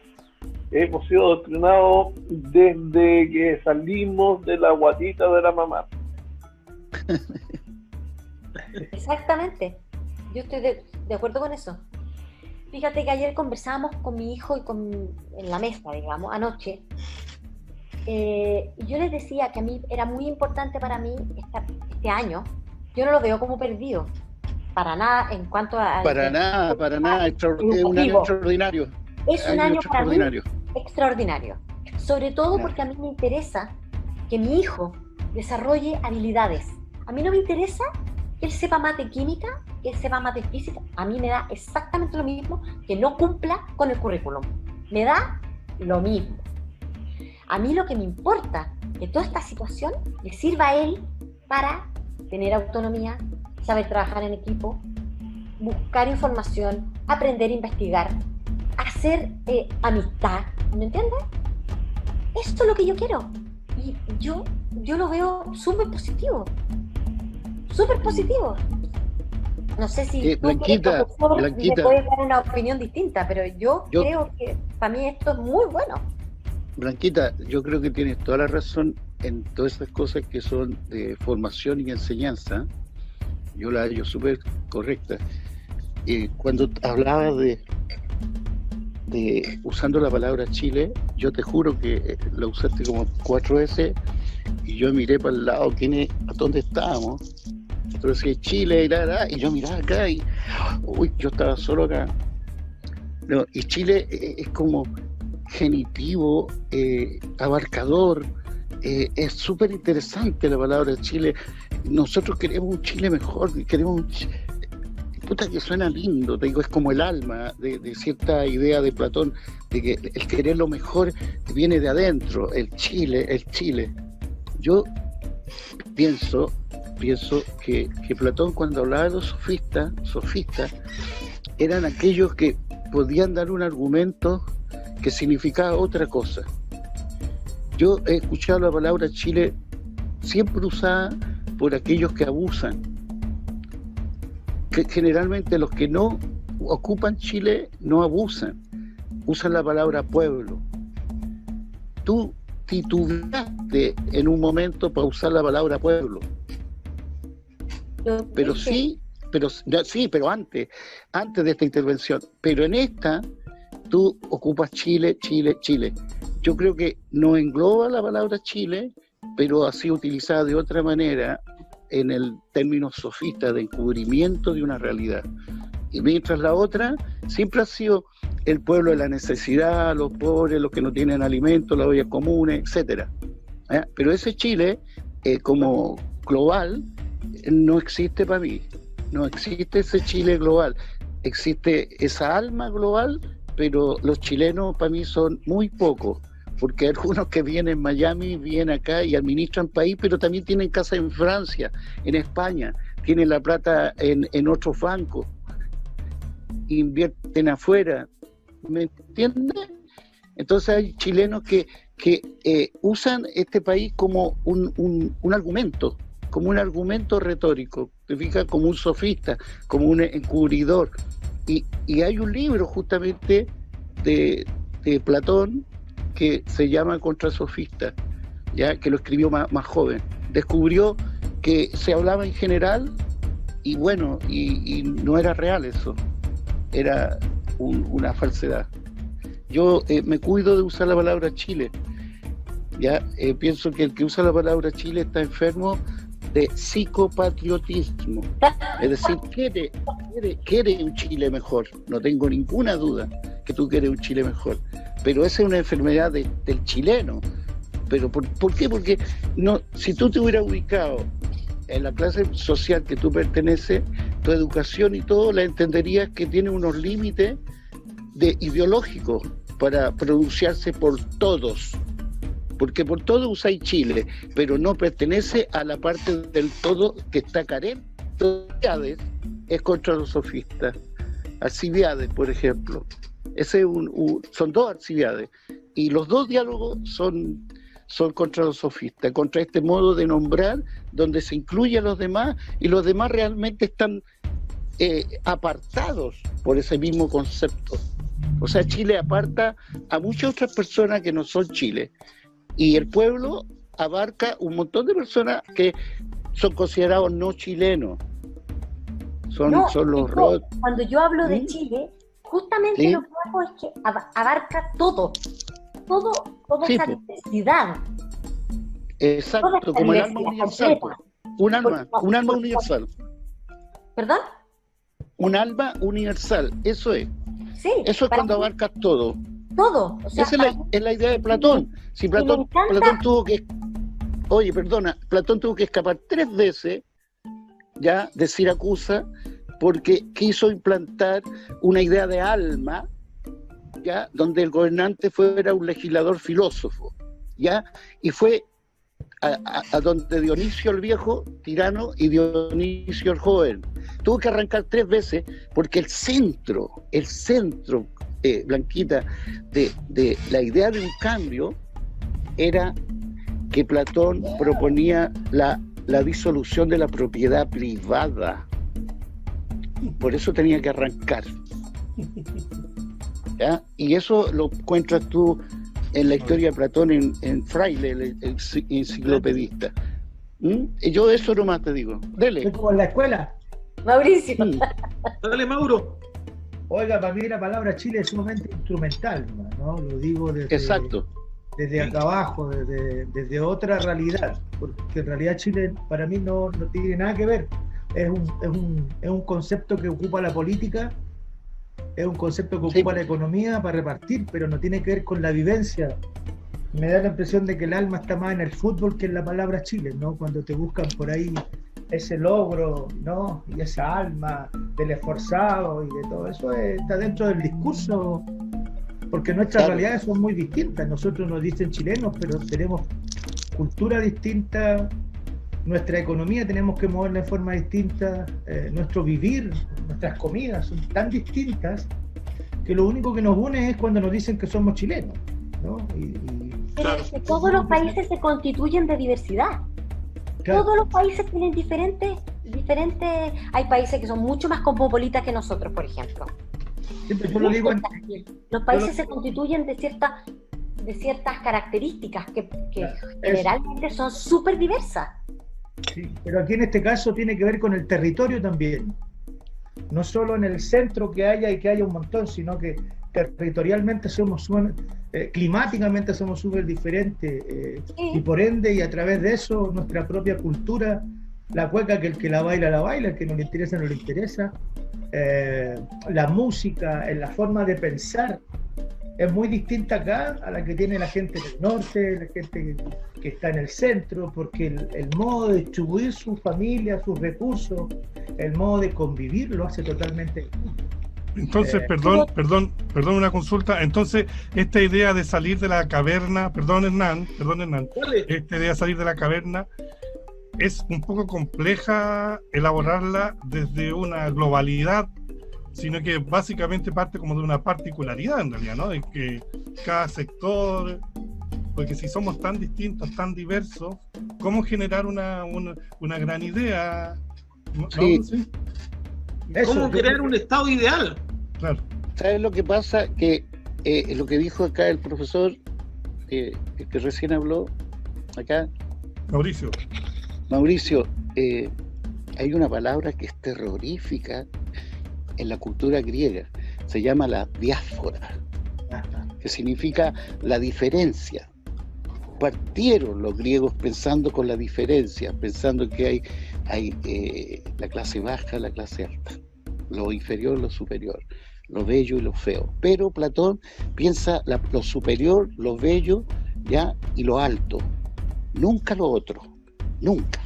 Hemos sido adoctrinados desde que salimos de la guatita de la mamá. Exactamente. Yo estoy de acuerdo con eso. Fíjate que ayer conversábamos con mi hijo en la mesa, digamos, anoche. Y yo les decía que a mí era muy importante para mí este año. Yo no lo veo como perdido. Para nada en cuanto a... Para nada. Es un año extraordinario. Es un año para mí extraordinario. Sobre todo porque a mí me interesa que mi hijo desarrolle habilidades. A mí no me interesa que él sepa más de química, que él sepa más de física. A mí me da exactamente lo mismo que no cumpla con el currículum. Me da lo mismo. A mí lo que me importa es que toda esta situación le sirva a él para tener autonomía, saber trabajar en equipo, buscar información, aprender a investigar, hacer amistad, ¿me entiendes? Esto es lo que yo quiero. Y yo lo veo súper positivo. Súper positivo. No sé si Blanquita, me puedes dar una opinión distinta, pero yo creo que para mí esto es muy bueno. Blanquita, yo creo que tienes toda la razón en todas esas cosas que son de formación y enseñanza. Yo la hallo súper correcta. Cuando hablaba de usando la palabra Chile, yo te juro que la usaste como 4 veces y yo miré para el lado, ¿a dónde estábamos? Entonces decía Chile, y yo miraba acá y yo estaba solo acá. No, y Chile es como genitivo, abarcador, es súper interesante la palabra Chile. Nosotros queremos un Chile mejor, queremos un Chile, puta que suena lindo, te digo, es como el alma de cierta idea de Platón, de que el querer lo mejor viene de adentro, el Chile. Yo pienso que Platón, cuando hablaba de los sofistas, eran aquellos que podían dar un argumento que significaba otra cosa. Yo he escuchado la palabra Chile siempre usada por aquellos que abusan. Que generalmente los que no ocupan Chile no abusan, usan la palabra pueblo. Tú titubeaste en un momento para usar la palabra pueblo. Pero antes de esta intervención. Pero en esta, tú ocupas Chile. Yo creo que no engloba la palabra Chile, pero ha sido utilizada de otra manera en el término sofista de encubrimiento de una realidad. Y mientras la otra siempre ha sido el pueblo de la necesidad, los pobres, los que no tienen alimento, las ollas comunes, etcétera. Pero ese Chile, como global, no existe para mí. No existe ese Chile global. Existe esa alma global, pero los chilenos para mí son muy pocos, porque hay algunos que vienen en Miami, vienen acá y administran país, pero también tienen casa en Francia, en España, tienen la plata en otros bancos, invierten afuera, ¿me entiendes? Entonces hay chilenos que usan este país como un argumento, como un argumento retórico, te fijas, como un sofista, como un encubridor. Y hay un libro justamente de Platón que se llama Contrasofista, ya que lo escribió más joven. Descubrió que se hablaba en general y bueno, y no era real eso, era una falsedad. Yo me cuido de usar la palabra Chile, ya pienso que el que usa la palabra Chile está enfermo de psicopatriotismo, es decir, quiere un Chile mejor, no tengo ninguna duda que tú quieres un Chile mejor, pero esa es una enfermedad del chileno. Pero ¿por qué? Porque no, si tú te hubieras ubicado en la clase social que tú perteneces, tu educación y todo, la entenderías que tiene unos límites ideológicos para pronunciarse por todos, porque por todo usáis Chile, pero no pertenece a la parte del todo que está carente. Es contra los sofistas. Alcibiades, por ejemplo, son dos Alcibiades, y los dos diálogos son son contra los sofistas, contra este modo de nombrar donde se incluye a los demás y los demás realmente están apartados por ese mismo concepto. O sea, Chile aparta a muchas otras personas que no son Chile, y el pueblo abarca un montón de personas que son considerados no chilenos. Son los rotos. Cuando yo hablo de Chile, justamente ¿Sí? lo que hago es que abarca toda Sí, esa po. diversidad. Exacto, Toda esta como el alma diversidad universal. completa. Un alma Porque- universal. ¿Perdón? Un alma universal, eso es. Sí. Eso es para cuando mí, abarcas todo. todo. O sea, Esa para mí, es la idea de Platón. Si Platón, me encanta. Platón tuvo que... Oye, perdona, Platón tuvo que escapar 3 veces ya de Siracusa porque quiso implantar una idea de alma, ya, donde el gobernante fuera un legislador filósofo, ya, y fue a donde Dionisio el viejo tirano y Dionisio el joven. Tuvo que arrancar 3 veces porque el centro, Blanquita, de la idea de un cambio era que Platón proponía la disolución de la propiedad privada. Por eso tenía que arrancar. ¿Ya? Y eso lo encuentras tú en la historia de Platón en Fraile, el enciclopedista. Yo eso nomás te digo. Dele. Es como en la escuela. Mauricio. Dale, Mauro. Oiga, para mí la palabra Chile es sumamente instrumental, ¿no? Lo digo Exacto. desde acá abajo, desde otra realidad, porque en realidad Chile para mí no tiene nada que ver. Es un concepto que ocupa la política, es un concepto que ocupa la economía para repartir, pero no tiene que ver con la vivencia. Me da la impresión de que el alma está más en el fútbol que en la palabra Chile, ¿no? Cuando te buscan por ahí ese logro, ¿no? Y esa alma del esforzado y de todo eso está dentro del discurso, porque nuestras realidades son muy distintas. Nosotros nos dicen chilenos, pero tenemos cultura distinta, nuestra economía tenemos que moverla de forma distinta, nuestro vivir, nuestras comidas son tan distintas que lo único que nos une es cuando nos dicen que somos chilenos, ¿no? Pero es que todos los países se constituyen de diversidad. Claro. Todos los países tienen diferentes. Hay países que son mucho más cosmopolitas que nosotros, por ejemplo. Siempre yo lo digo Los países se constituyen de ciertas características que Claro, generalmente son súper diversas. sí, pero aquí en este caso tiene que ver con el territorio también. No solo en el centro que haya un montón, sino que territorialmente climáticamente somos súper diferentes, y por ende, y a través de eso, nuestra propia cultura, la cueca, que el que la baila, el que no le interesa, la música, la forma de pensar, es muy distinta acá a la que tiene la gente del norte, la gente que está en el centro, porque el modo de distribuir su familia, sus recursos, el modo de convivir lo hace totalmente distinto. Entonces, perdón, una consulta. Entonces, esta idea de salir de la caverna, perdón Hernán, esta idea de salir de la caverna es un poco compleja elaborarla desde una globalidad, sino que básicamente parte como de una particularidad en realidad, ¿no? De que cada sector, porque si somos tan distintos, tan diversos, ¿cómo generar una gran idea? ¿No? Sí. ¿Sí? ¿Cómo crear un estado ideal? Claro. ¿Sabes lo que pasa? Que lo que dijo acá el profesor, que recién habló, acá, Mauricio, hay una palabra que es terrorífica en la cultura griega, se llama la diáspora, que significa la diferencia. Partieron los griegos pensando con la diferencia, pensando que hay la clase baja, la clase alta, lo inferior, lo superior, lo bello y lo feo. Pero Platón piensa lo superior, lo bello, ¿ya? Y lo alto, nunca lo otro, nunca.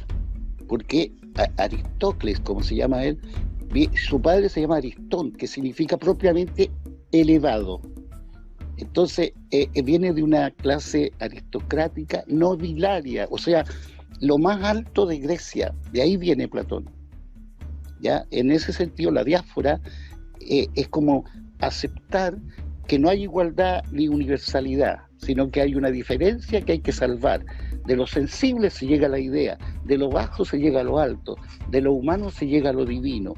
Porque Aristócles, como se llama él, su padre se llama Aristón, que significa propiamente elevado. Entonces viene de una clase aristocrática nobiliaria, o sea, lo más alto de Grecia, de ahí viene Platón. ¿Ya? En ese sentido, la diáspora es como aceptar que no hay igualdad ni universalidad, sino que hay una diferencia que hay que salvar. De lo sensible se llega a la idea, de lo bajo se llega a lo alto, de lo humano se llega a lo divino.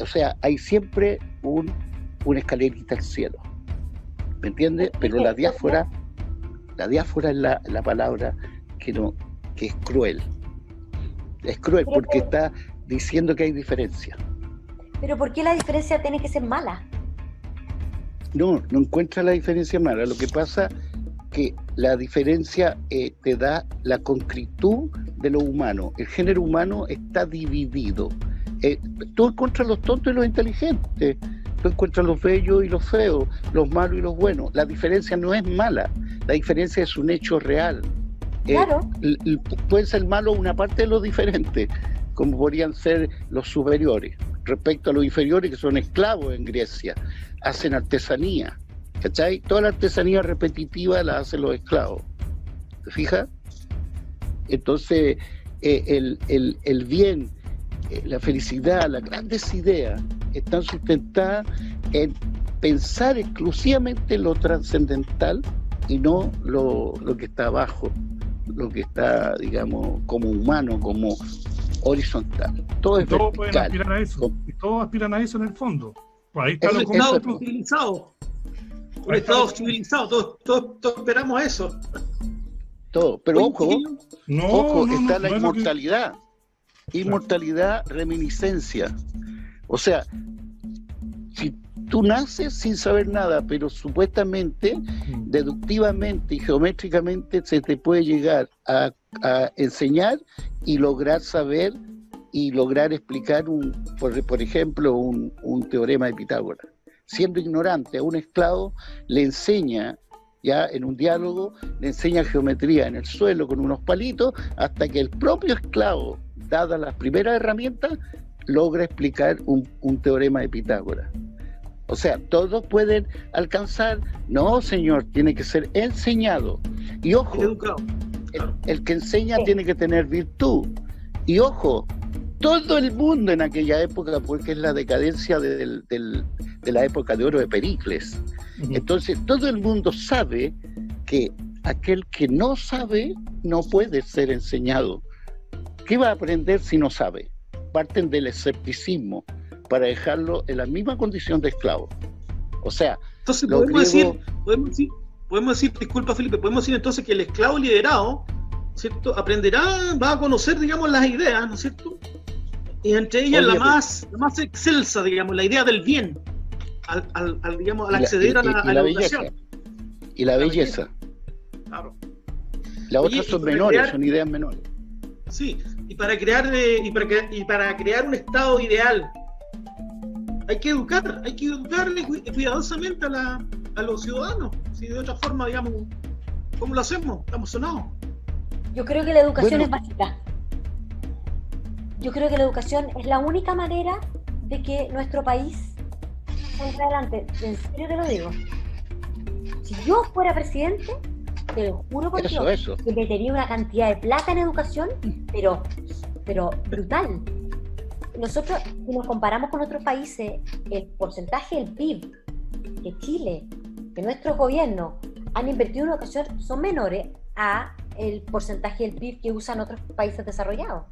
O sea, hay siempre una escalerita al cielo. ¿Me entiendes? Pero la diáspora es la palabra que es cruel. Es cruel porque está diciendo que hay diferencia. Pero ¿por qué la diferencia tiene que ser mala? No encuentra la diferencia mala. Lo que pasa que la diferencia te da la concretud de lo humano. El género humano está dividido. Tú encuentras los tontos y los inteligentes. Tú encuentras los bellos y los feos, los malos y los buenos. La diferencia no es mala. La diferencia es un hecho real. Claro. Puede ser malo una parte de los diferentes, como podrían ser los superiores. Respecto a los inferiores, que son esclavos en Grecia, hacen artesanía. ¿Cachai? Toda la artesanía repetitiva la hacen los esclavos. ¿Te fijas? Entonces, el bien, la felicidad, las grandes ideas están sustentadas en pensar exclusivamente lo trascendental y no lo que está abajo, lo que está, digamos, como humano, como horizontal. Todo es todos vertical. Pueden aspirar a eso. Y todos aspiran a eso en el fondo. Por ahí está Un lo Estado concreto. civilizado. Un Estado civilizado. Todos esperamos eso. Todo. Pero Oye, ojo, No, está no la es lo que- inmortalidad. Inmortalidad, reminiscencia. O sea, si tú naces sin saber nada, pero supuestamente, deductivamente y geométricamente se te puede llegar a enseñar y lograr saber y lograr explicar, por ejemplo, un teorema de Pitágoras. Siendo ignorante a un esclavo, le enseña, ya en un diálogo, le enseña geometría en el suelo con unos palitos, hasta que el propio esclavo, dadas las primeras herramientas, logra explicar un teorema de Pitágoras. O sea, todos pueden alcanzar. No, señor, tiene que ser enseñado. Y ojo, Educado. el que enseña tiene que tener virtud. Y ojo, todo el mundo en aquella época, porque es la decadencia de la época de oro de Pericles. Entonces, todo el mundo sabe que aquel que no sabe no puede ser enseñado. ¿Qué va a aprender si no sabe? Parten del escepticismo para dejarlo en la misma condición de esclavo. O sea, Entonces los podemos decir, disculpa Felipe, podemos decir entonces que el esclavo liderado, ¿cierto? Aprenderá, va a conocer, digamos, las ideas, ¿no es cierto? Y entre ellas la más excelsa, digamos, la idea del bien, digamos, al acceder a la educación. Y la belleza. Claro. Las Oye, otras son y para menores, crear- son ideas menores. Sí, y para crear un estado ideal hay que educar cuidadosamente a los ciudadanos. Si de otra forma, digamos, ¿cómo lo hacemos? Estamos sonados. Yo creo que la educación Bueno. es básica. Yo creo que la educación es la única manera de que nuestro país salga adelante. En serio te lo digo. Si yo fuera presidente, te lo juro por Dios, Eso. que metería una cantidad de plata en educación, pero brutal. Nosotros, si nos comparamos con otros países, el porcentaje del PIB que Chile, que nuestros gobiernos han invertido en educación son menores a el porcentaje del PIB que usan otros países desarrollados.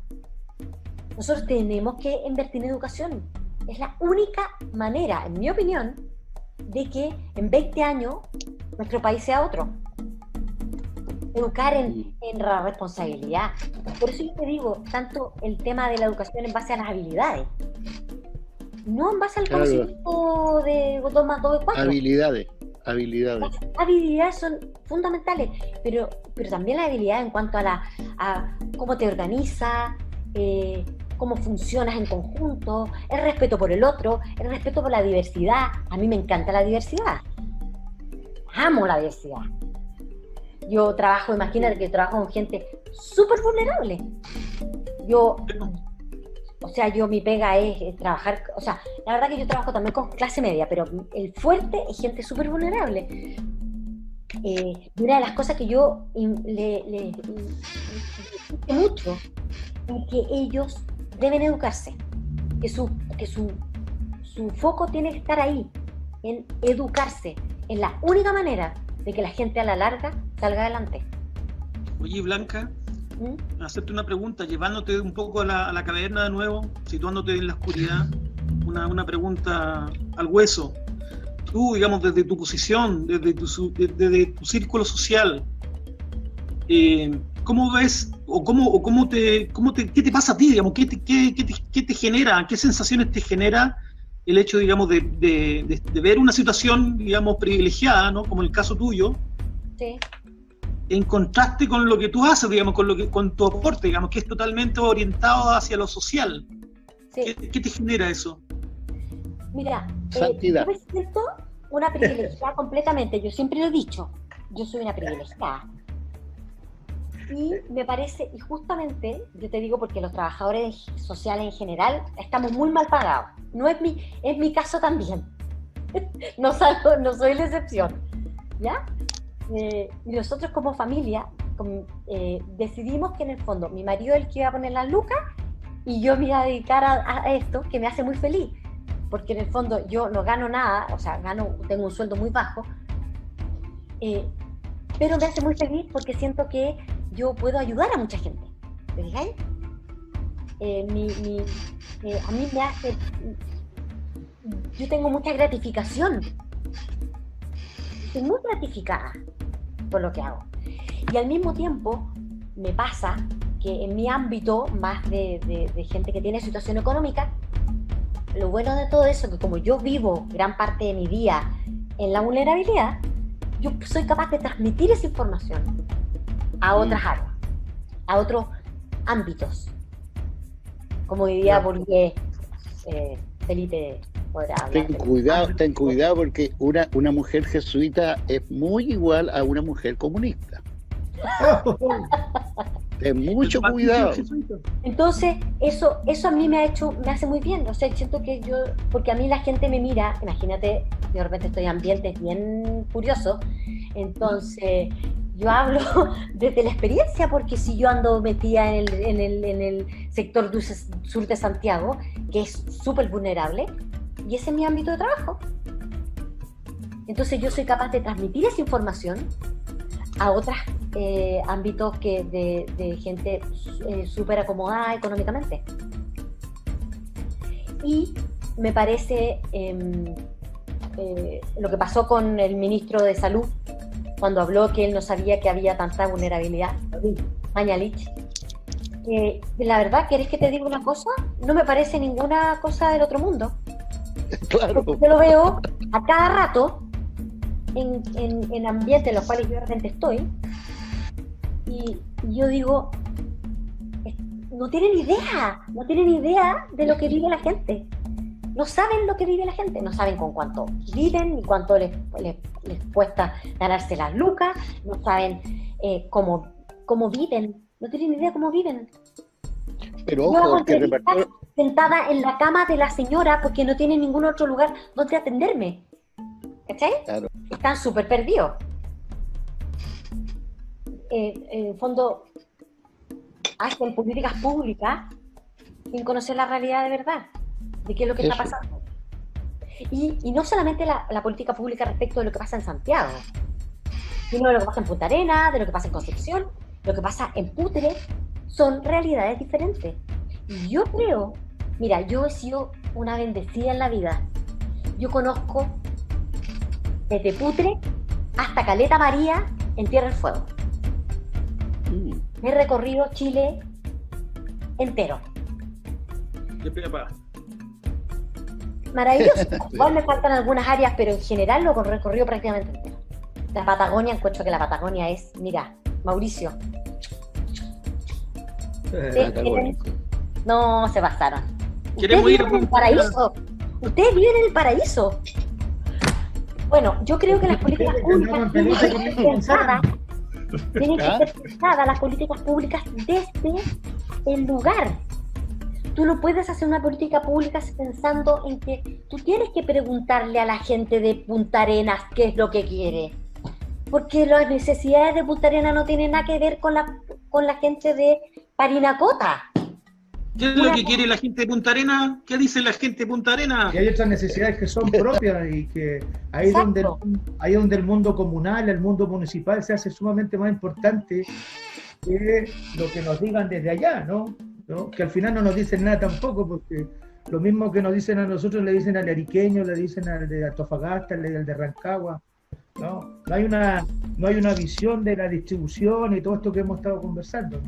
Nosotros tenemos que invertir en educación. Es la única manera, en mi opinión, de que en 20 años nuestro país sea otro. Educar en la responsabilidad. Por eso yo te digo, tanto el tema de la educación en base a las habilidades. No en base al Claro. conocimiento de 2 más 2 es 4. Habilidades. Las habilidades son fundamentales, pero también las habilidades en cuanto a cómo te organizas, cómo funcionas en conjunto, el respeto por el otro, el respeto por la diversidad. A mí me encanta la diversidad. Amo la diversidad. Yo trabajo, imagínate que trabajo con gente súper vulnerable. Mi pega es trabajar, la verdad que yo trabajo también con clase media, pero el fuerte es gente súper vulnerable. Y una de las cosas que yo le insiste mucho es que ellos deben educarse, que su foco tiene que estar ahí, en educarse. es la única manera de que la gente a la larga salga adelante. Oye, Blanca, hacerte una pregunta, llevándote un poco a la caverna de nuevo, situándote en la oscuridad, una pregunta al hueso. Tú, digamos, desde tu posición, desde tu círculo social, ¿cómo ves qué te pasa a ti, digamos, qué te genera, qué sensaciones te genera el hecho, digamos, de ver una situación, digamos, privilegiada, ¿no? Como el caso tuyo, Sí. en contraste con lo que tú haces, digamos, con tu aporte, digamos, que es totalmente orientado hacia lo social? Sí. ¿Qué te genera eso? Mira, Santidad. yo me siento una privilegiada completamente. Yo siempre lo he dicho, yo soy una privilegiada. Y me parece, y justamente, yo te digo porque los trabajadores sociales en general estamos muy mal pagados. No es mi caso también. No soy la excepción. ¿Ya? Y nosotros como familia decidimos que en el fondo mi marido es el que iba a poner las lucas y yo me iba a dedicar a esto, que me hace muy feliz. Porque en el fondo yo no gano nada, o sea, tengo un sueldo muy bajo, pero me hace muy feliz porque siento que yo puedo ayudar a mucha gente. ¿Te fijáis? A mí me hace... Yo tengo mucha gratificación. Estoy muy gratificada por lo que hago. Y al mismo tiempo me pasa que en mi ámbito, más de gente que tiene situación económica, lo bueno de todo eso es que como yo vivo gran parte de mi día en la vulnerabilidad, yo soy capaz de transmitir esa información a otras áreas, a otros ámbitos. Como diría Bourdieu, Felipe podrá hablar. Ten cuidado porque una mujer jesuita es muy igual a una mujer comunista. Ten mucho cuidado. Entonces, eso a mí me hace muy bien. O sea, siento que porque a mí la gente me mira, imagínate, de repente estoy en ambientes bien furiosos, entonces yo hablo desde la experiencia, porque si yo ando metida en el sector sur de Santiago, que es súper vulnerable, y ese es mi ámbito de trabajo. Entonces yo soy capaz de transmitir esa información a otros ámbitos de gente súper acomodada económicamente. Y me parece lo que pasó con el ministro de Salud, cuando habló que él no sabía que había tanta vulnerabilidad, Mañalich. La verdad, ¿querés que te diga una cosa? No me parece ninguna cosa del otro mundo. Claro. Porque yo lo veo a cada rato en ambientes en los cuales yo de repente estoy, y yo digo, no tienen idea de lo que vive la gente. No saben lo que vive la gente, no saben con cuánto viven, ni cuánto les cuesta ganarse las lucas, no saben cómo viven, no tienen idea cómo viven. Pero Yo hago ojo, que entrevistas sentada en la cama de la señora porque no tiene ningún otro lugar donde atenderme. ¿Cachai? Claro. Están súper perdidos. En el fondo, hacen políticas públicas sin conocer la realidad de verdad, de qué es lo que está pasando. Y no solamente la política pública respecto de lo que pasa en Santiago, sino de lo que pasa en Punta Arenas, de lo que pasa en Concepción, lo que pasa en Putre, son realidades diferentes. Y yo creo, mira, yo he sido una bendecida en la vida. Yo conozco desde Putre hasta Caleta María en Tierra del Fuego. He recorrido Chile entero. Maravilloso. Igual me faltan algunas áreas, pero en general lo he recorrido prácticamente entero. La Patagonia, encuentro que la Patagonia es, mira, Mauricio. No, se pasaron. Ustedes viven en el paraíso. Ustedes viven en el paraíso. Bueno, yo creo que las políticas públicas tienen que ser pensadas las políticas públicas desde el lugar. Tú no puedes hacer una política pública pensando en que tú tienes que preguntarle a la gente de Punta Arenas qué es lo que quiere. Porque las necesidades de Punta Arenas no tienen nada que ver con la gente de Parinacota. ¿Qué es lo que quiere la gente de Punta Arenas? ¿Qué dice la gente de Punta Arenas? Y hay otras necesidades que son propias y que ahí donde el mundo comunal, el mundo municipal se hace sumamente más importante que lo que nos digan desde allá, ¿no? Que al final no nos dicen nada tampoco, porque lo mismo que nos dicen a nosotros le dicen al ariqueño, le dicen al de Antofagasta, al de Rancagua, ¿no? No hay una visión de la distribución y todo esto que hemos estado conversando,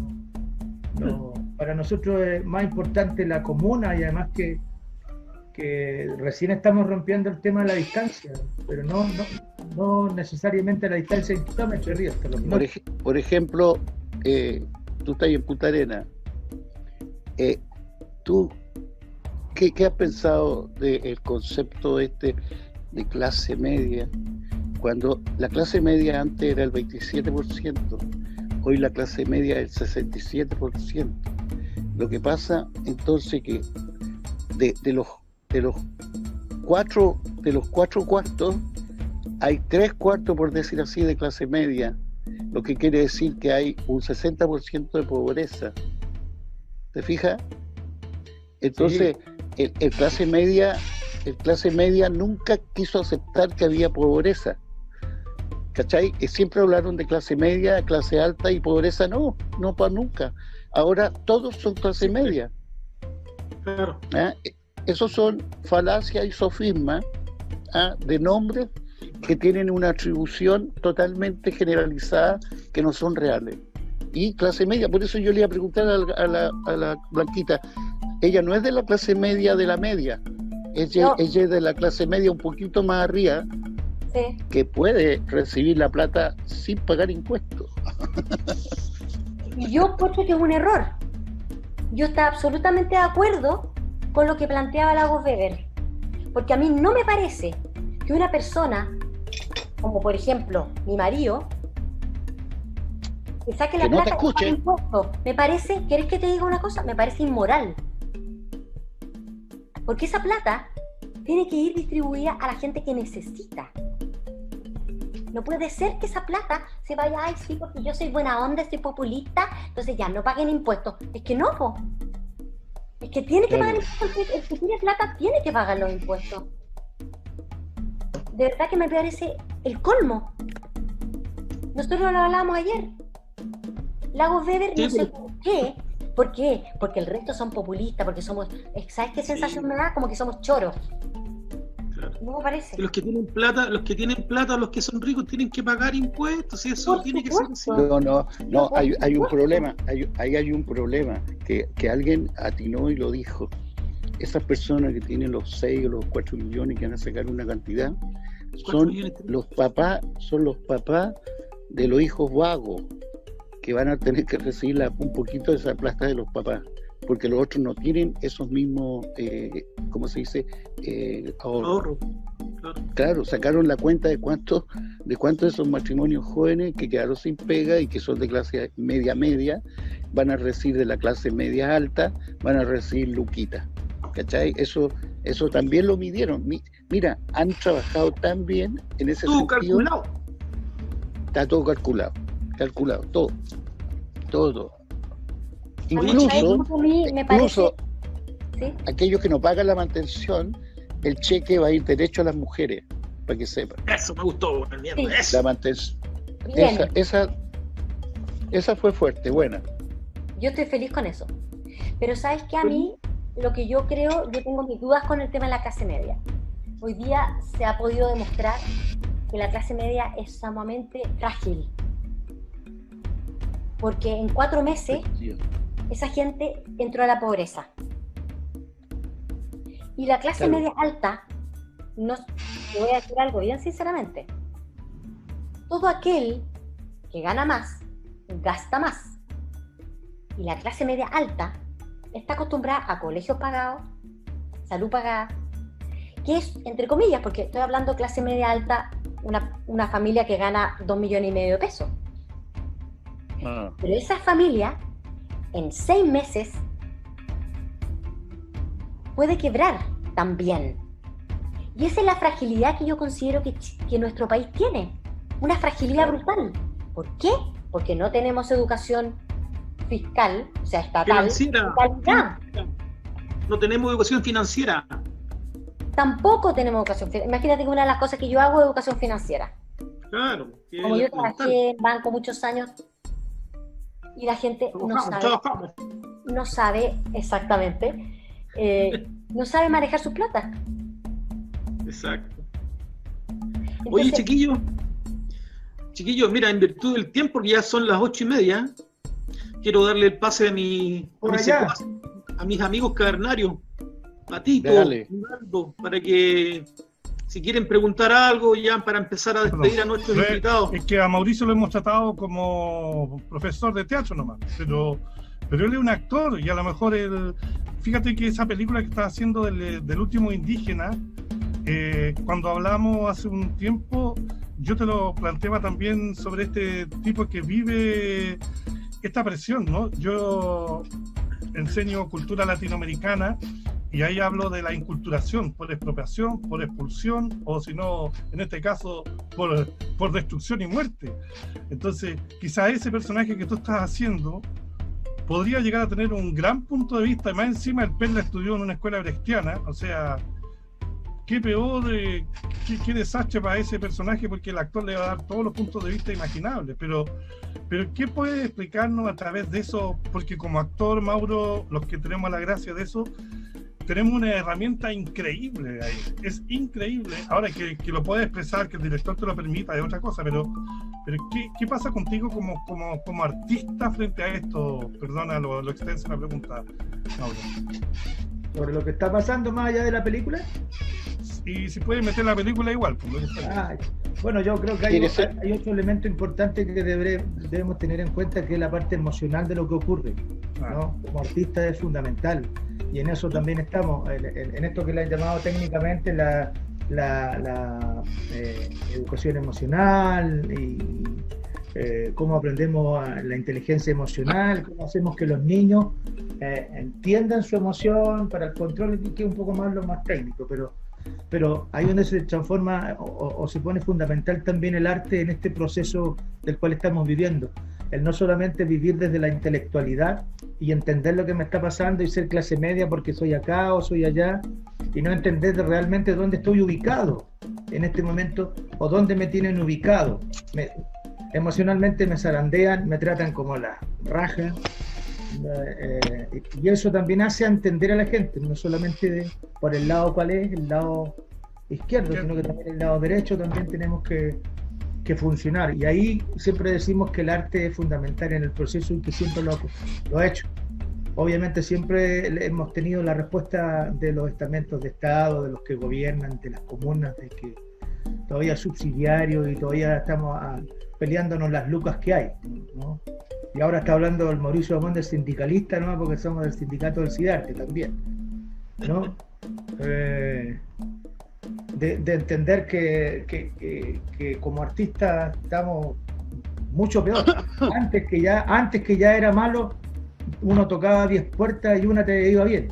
¿no? Para nosotros es más importante la comuna y además que recién estamos rompiendo el tema de la distancia, pero no necesariamente la distancia en kilómetros de ríos. Por ejemplo, tú estás en Punta Arenas. ¿Tú qué has pensado del concepto de clase media? Cuando la clase media antes era el 27%, hoy la clase media es el 67%. Lo que pasa entonces que de los cuatro cuartos hay 3/4, por decir así, de clase media, lo que quiere decir que hay un 60% de pobreza. ¿Te fijas? Entonces, sí. el clase media nunca quiso aceptar que había pobreza. ¿Cachai? Siempre hablaron de clase media, clase alta y pobreza no para nunca. Ahora todos son clase media. Claro. Esos son falacias y sofismas de nombres que tienen una atribución totalmente generalizada que no son reales. Y clase media, por eso yo le iba a preguntar a la Blanquita, ella no es de la clase media de la media, ella es de la clase media un poquito más arriba, sí, que puede recibir la plata sin pagar impuestos. Y yo creo que es un error. Yo estaba absolutamente de acuerdo con lo que planteaba Lagos Weber, porque a mí no me parece que una persona, como por ejemplo mi marido, que saque la que no plata te escuche. y pague impuestos, me parece, ¿querés que te diga una cosa? Me parece inmoral. Porque esa plata tiene que ir distribuida a la gente que necesita. No puede ser que esa plata se vaya, ay, sí, porque yo soy buena onda, soy populista, entonces ya no paguen impuestos. Es que no, po. Es que tiene que pagar impuestos, el que tiene plata tiene que pagar los impuestos. De verdad que me parece el colmo. Nosotros lo hablábamos ayer. Lagos Weber, no sé por qué. ¿Por qué? Porque el resto son populistas, porque somos... ¿Sabes qué sensación me da? Como que somos choros. Claro. No me parece. Los que tienen plata, los que son ricos tienen que pagar impuestos, y eso tiene que ser así. No, hay un problema, hay un problema, que alguien atinó y lo dijo. Esas personas que tienen los 6 o los 4 millones que van a sacar una cantidad, son los papás de los hijos vagos, que van a tener que recibir un poquito de esa plata de los papás, porque los otros no tienen esos mismos, ¿cómo se dice? Ahorros. Claro, sacaron la cuenta de cuántos de esos matrimonios jóvenes que quedaron sin pega y que son de clase media, van a recibir de la clase media alta, van a recibir luquitas. ¿Cachai? Eso también lo midieron. Mira, han trabajado tan bien en ese sentido. Calculado. Está todo calculado, todo. Incluso ¿sí? Aquellos que no pagan la mantención, el cheque va a ir derecho a las mujeres, para que sepan. Eso me gustó, sí. La mantención. Esa fue fuerte, buena. Yo estoy feliz con eso. Pero sabes que a mí, lo que yo creo, yo tengo mis dudas con el tema de la clase media. Hoy día se ha podido demostrar que la clase media es sumamente frágil. Porque en 4 meses esa gente entró a la pobreza. Y la clase media alta, te voy a decir algo bien sinceramente, todo aquel que gana más, gasta más. Y la clase media alta está acostumbrada a colegios pagados, salud pagada, que es, entre comillas, porque estoy hablando clase media alta, una familia que gana 2,5 millones de pesos. Pero esa familia, en 6 meses, puede quebrar también. Y esa es la fragilidad que yo considero que nuestro país tiene. Una fragilidad brutal. ¿Por qué? Porque no tenemos educación fiscal, o sea, estatal, Financiera. de calidad. No tenemos educación financiera. Tampoco tenemos educación financiera. Imagínate que una de las cosas que yo hago es educación financiera. Claro. que Como es yo elemental. trabajé en banco muchos años y la gente Trabajamos. no sabe exactamente, no sabe manejar su plata. Exacto. Entonces, Oye, chiquillos, mira, en virtud del tiempo, porque ya son las 8:30, quiero darle el pase a mis amigos cavernarios, Patito, Dale. Ronaldo, para que si quieren preguntar algo ya para empezar a despedir a nuestros invitados. Es que a Mauricio lo hemos tratado como profesor de teatro nomás, pero él es un actor y a lo mejor fíjate que esa película que está haciendo del último indígena, cuando hablamos hace un tiempo, yo te lo planteaba también sobre este tipo que vive esta presión, ¿no? Yo enseño cultura latinoamericana y ahí hablo de la inculturación por expropiación, por expulsión o si no, en este caso, por destrucción y muerte. Entonces, quizás ese personaje que tú estás haciendo podría llegar a tener un gran punto de vista, y más encima el Perla estudió en una escuela brechtiana, o sea, qué peor, qué desastre para ese personaje, porque el actor le va a dar todos los puntos de vista imaginables, pero ¿qué puede explicarnos a través de eso? Porque como actor, Mauro, los que tenemos la gracia de eso, tenemos una herramienta increíble ahí, es increíble. Ahora que lo puedes expresar, que el director te lo permita, es otra cosa, pero ¿qué pasa contigo como artista frente a esto? Perdona lo extensa la pregunta, Mauro. ¿Sobre lo que está pasando más allá de la película? Y si puedes meter la película igual. Bueno, yo creo que hay otro elemento importante que debemos tener en cuenta, que es la parte emocional de lo que ocurre, ¿no? Como artista es fundamental, y en eso también estamos, en esto que le han llamado técnicamente la educación emocional, y cómo aprendemos la inteligencia emocional, cómo hacemos que los niños entiendan su emoción para el control, que es un poco más lo más técnico, pero ahí donde se transforma o se pone fundamental también el arte en este proceso del cual estamos viviendo. El no solamente vivir desde la intelectualidad y entender lo que me está pasando y ser clase media porque soy acá o soy allá, y no entender realmente dónde estoy ubicado en este momento o dónde me tienen ubicado. Emocionalmente me zarandean, me tratan como la raja, y eso también hace entender a la gente, no solamente por el lado cuál es, el lado izquierdo, sino que también el lado derecho también tenemos que funcionar. Y ahí siempre decimos que el arte es fundamental en el proceso y que siempre lo ha hecho. Obviamente siempre hemos tenido la respuesta de los estamentos de Estado, de los que gobiernan, de las comunas, de que todavía es subsidiario y todavía estamos peleándonos las lucas que hay, ¿no? Y ahora está hablando el Mauricio Amón del sindicalista, ¿no? Porque somos del sindicato del CIDARTE también, ¿no? De entender que como artistas estamos mucho peor. Antes que ya era malo, uno tocaba 10 puertas y una te iba bien.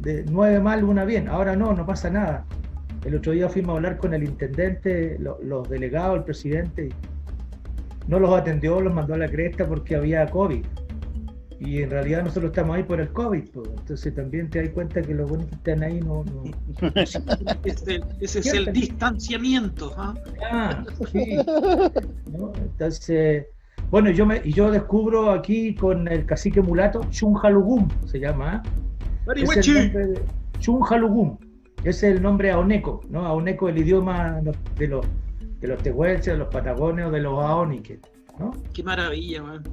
De 9 mal, una bien. Ahora no pasa nada. El otro día fuimos a hablar con el intendente, los delegados, el presidente, no los atendió, los mandó a la cresta porque había COVID. Y en realidad nosotros estamos ahí por el COVID, pues. Entonces también te das cuenta que los buenos que están ahí no... Ese es el distanciamiento. Sí. ¿No? Entonces, bueno, yo descubro aquí con el cacique mulato, Chunjalugum se llama. Es el nombre de Chunjalugum. Ese es el nombre aoneco, ¿no? Aoneco, el idioma de los tehuelches, de los patagonios, de los aóniques, ¿no? Qué maravilla, man.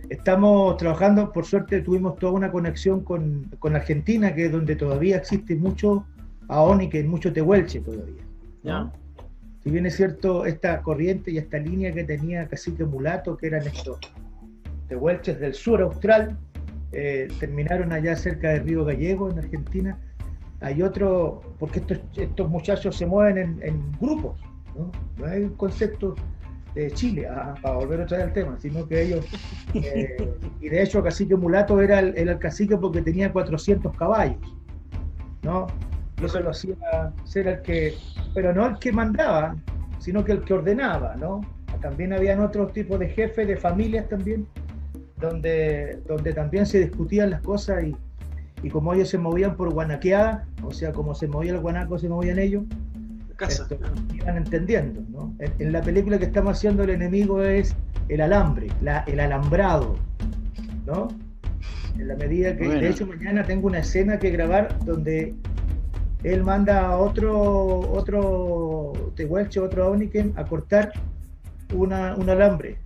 Estamos trabajando, por suerte tuvimos toda una conexión con Argentina, que es donde todavía existe mucho aónique, mucho tehuelche todavía, ¿no? Si bien es cierto, esta corriente y esta línea que tenía Cacique Mulato, que eran estos tehuelches del sur austral, terminaron allá cerca del Río Gallego, en Argentina. Hay otro, porque estos muchachos se mueven en grupos, ¿no? No hay un concepto de Chile, para volver otra vez al tema, sino que ellos, y de hecho Cacique Mulato era el cacique porque tenía 400 caballos, ¿no? Y eso lo hacía ser el que, pero no el que mandaba, sino que el que ordenaba, ¿no? También habían otros tipos de jefes, de familias también, donde también se discutían las cosas y como ellos se movían por guanaqueada, o sea, como se movía el guanaco, se movían ellos, iban entendiendo, ¿no? En la película que estamos haciendo, el enemigo es el alambre, el alambrado, ¿no? En la medida que, de hecho, mañana tengo una escena que grabar donde él manda a otro tehuelche, otro auniquem, a cortar un alambre.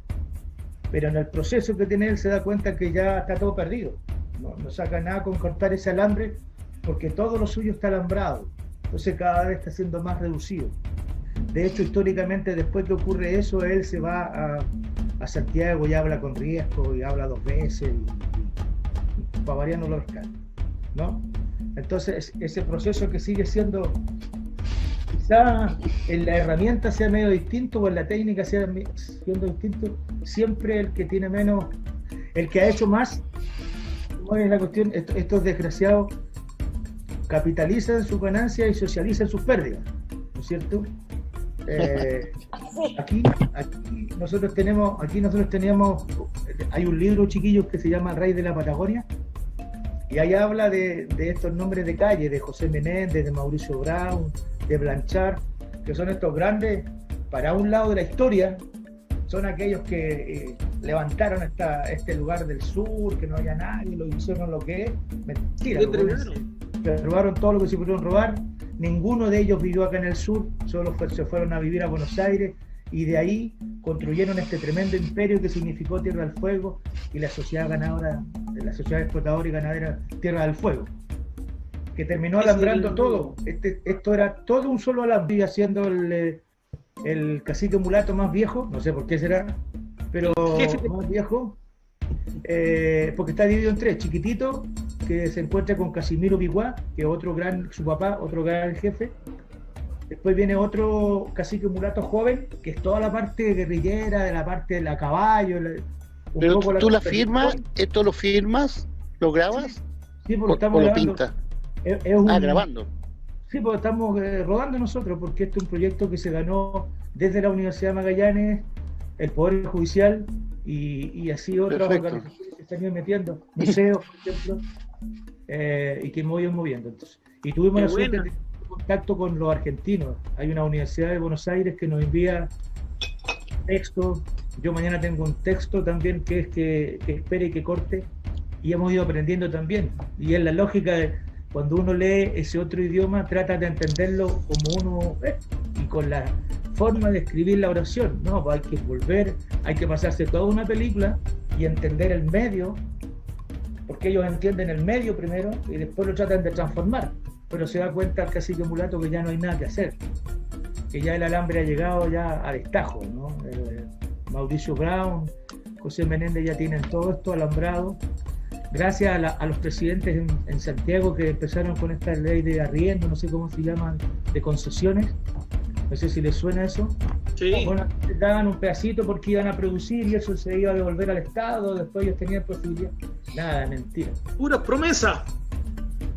Pero en el proceso que tiene él se da cuenta que ya está todo perdido. No saca nada con cortar ese alambre porque todo lo suyo está alambrado. Entonces cada vez está siendo más reducido. De hecho, históricamente, después que ocurre eso, él se va a Santiago y habla con Riesco y habla 2 veces y para variar no lo rescata, ¿no? Entonces, ese proceso que sigue siendo, quizá en la herramienta sea medio distinto o en la técnica sea siendo distinto, siempre el que tiene menos, el que ha hecho más, ¿cómo es la cuestión? Estos desgraciados capitalizan su ganancia y socializan sus pérdidas, ¿no es cierto? Aquí nosotros teníamos, hay un libro, chiquillos, que se llama El Rey de la Patagonia, y ahí habla de estos nombres de calle, de José Menéndez, de Mauricio Brown, de Blanchard, que son estos grandes, para un lado de la historia, son aquellos que levantaron este lugar del sur, que no había nadie, lo hicieron lo que es, mentira, robaron todo lo que se pudieron robar, ninguno de ellos vivió acá en el sur, solo se fueron a vivir a Buenos Aires, y de ahí construyeron este tremendo imperio que significó Tierra del Fuego y la sociedad ganadora, la sociedad explotadora y ganadera Tierra del Fuego, que terminó alambrando todo. Esto era todo un solo alambre, haciendo el cacique mulato más viejo, no sé por qué será, pero más viejo, porque está dividido en 3, chiquitito, que se encuentra con Casimiro Biguá, que es su papá, otro gran jefe. Después viene otro cacique mulato joven, que es toda la parte guerrillera, de la parte de la caballo. Pero tú la firmas, esto lo firmas, lo grabas, sí, porque estamos lo pintas. Grabando. Sí, porque estamos rodando nosotros, porque este es un proyecto que se ganó desde la Universidad de Magallanes, el Poder Judicial y así otras organizaciones que están metiendo, museos, por ejemplo, y que me moviendo. Entonces. Y tuvimos la suerte de contacto con los argentinos. Hay una universidad de Buenos Aires que nos envía textos. Yo mañana tengo un texto también que es que espere y que corte, y hemos ido aprendiendo también. Y es la lógica de cuando uno lee ese otro idioma, trata de entenderlo como uno es, y con la forma de escribir la oración. No, pues hay que volver, hay que pasarse toda una película y entender el medio, porque ellos entienden el medio primero y después lo tratan de transformar. Pero se da cuenta el cacique mulato que ya no hay nada que hacer, que ya el alambre ha llegado ya a destajo, ¿no? Mauricio Brown, José Menéndez ya tienen todo esto alambrado, gracias a los presidentes en Santiago que empezaron con esta ley de arriendo, no sé cómo se llaman, de concesiones, no sé si les suena eso. Sí. Bueno, daban un pedacito porque iban a producir y eso se iba a devolver al Estado, después ellos tenían posibilidad. Nada, mentira. Puras promesas.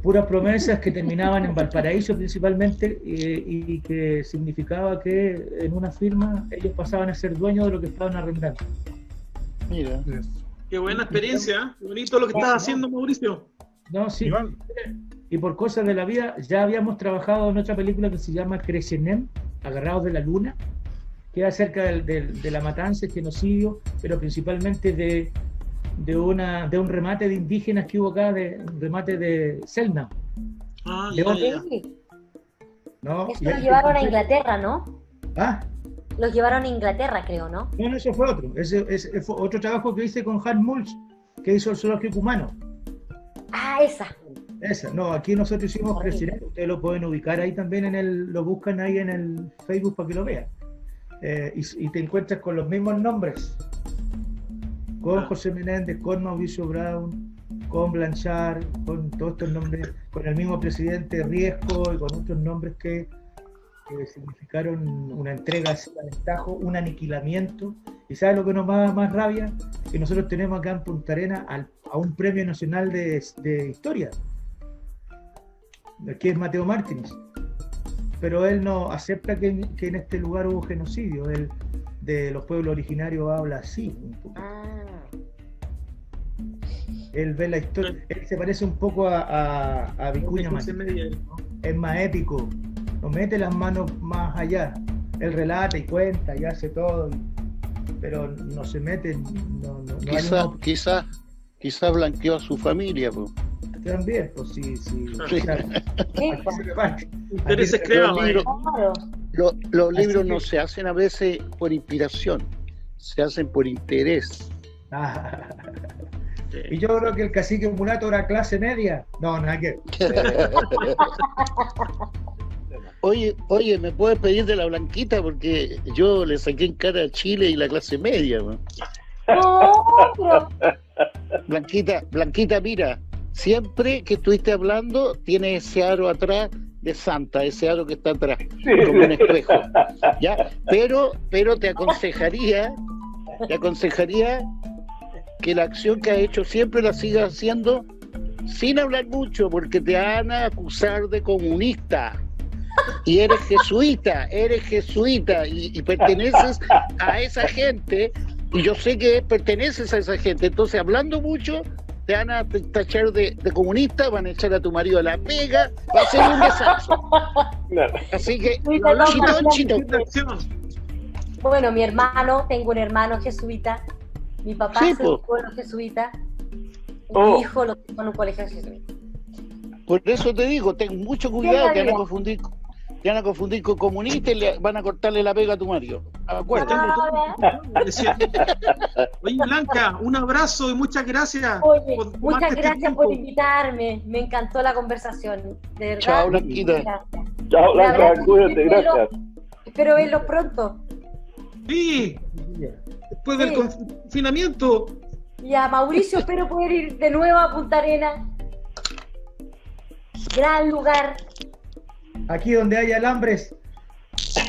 Puras promesas que terminaban en Valparaíso principalmente, y que significaba que en una firma ellos pasaban a ser dueños de lo que estaban arrendando. Mira. Qué buena experiencia, qué bonito lo que estás haciendo, Mauricio. No, sí. Iván. Y por cosas de la vida, ya habíamos trabajado en otra película que se llama Crecenem, Agarrados de la Luna, que es acerca de la matanza, el genocidio, pero principalmente de un remate de indígenas que hubo acá, un remate de Selma. Ah, Sí. ¿No? Esto lo llevaron a Inglaterra, ¿no? Ah, Los llevaron a Inglaterra, creo, ¿no? no, ese fue otro. Ese fue otro trabajo que hice con Hans Mulch, que hizo el zoológico humano. Ah, esa. Esa, no, aquí nosotros hicimos Crecenem. Ustedes lo pueden ubicar ahí también, lo buscan ahí en el Facebook para que lo vean. Y te encuentras con los mismos nombres. Con José Menéndez, con Mauricio Brown, con Blanchard, con todos estos nombres, con el mismo presidente Riesco y con otros nombres que significaron una entrega al destajo, un aniquilamiento. ¿Y sabes lo que nos da más rabia? Que nosotros tenemos acá en Punta Arenas a un premio nacional de historia, que es Mateo Martínez, pero él no acepta que en este lugar hubo genocidio. Él de los pueblos originarios habla así un poco. Él ve la historia, él se parece un poco a Vicuña Mañara, ¿no? Es más épico, no mete las manos más allá, él relata y cuenta y hace todo, pero no se mete, no quizá blanqueó a su familia, pues. También, pues sí. Intereses creados. Los libros no se hacen a veces por inspiración, se hacen por interés. Y yo creo que el cacique mulato era clase media. No, nada que. Oye, ¿me puedes pedir de la Blanquita? Porque yo le saqué en cara a Chile y la clase media, ¿no? No, pero... Blanquita, mira, siempre que estuviste hablando, tiene ese aro atrás de Santa, ese aro que está atrás, como un espejo, ¿ya? Pero te aconsejaría que la acción que has hecho siempre la sigas haciendo sin hablar mucho, porque te van a acusar de comunista. Y eres jesuita y perteneces a esa gente, y yo sé que perteneces a esa gente, entonces hablando mucho te van a tachar de comunista, van a echar a tu marido a la pega, va a ser un desastre. Así que, chitón. Bueno, tengo un hermano jesuita, mi papá se educó en los jesuitas, mi hijo lo tuvo en un colegio jesuita. Por eso te digo, ten mucho cuidado, te van a confundir con comunista y le van a cortarle la pega a tu marido. Acuérdate. Oye, Blanca, un abrazo y muchas gracias. Oye, muchas gracias por invitarme. Me encantó la conversación. De verdad. Chao, Blanquita. Chao, Blanca, cuídate, gracias. Espero verlo pronto. Sí, después del confinamiento. Y a Mauricio espero poder ir de nuevo a Punta Arenas. Gran lugar. Aquí donde hay alambres. Sí.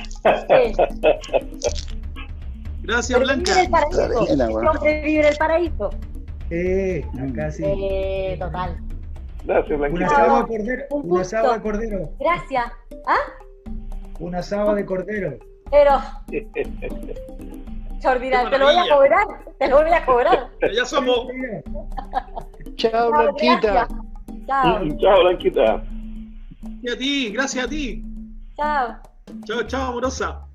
Gracias, Blanca. Siempre vive en el paraíso. Acá sí. Total. Gracias, Blanca. Un asado de cordero. Gracias. Un asado de cordero. Pero... Chordina, te lo voy a cobrar. Ya somos. Chao, Blanquita. Chao, Blanquita. Gracias a ti. Chao, amorosa.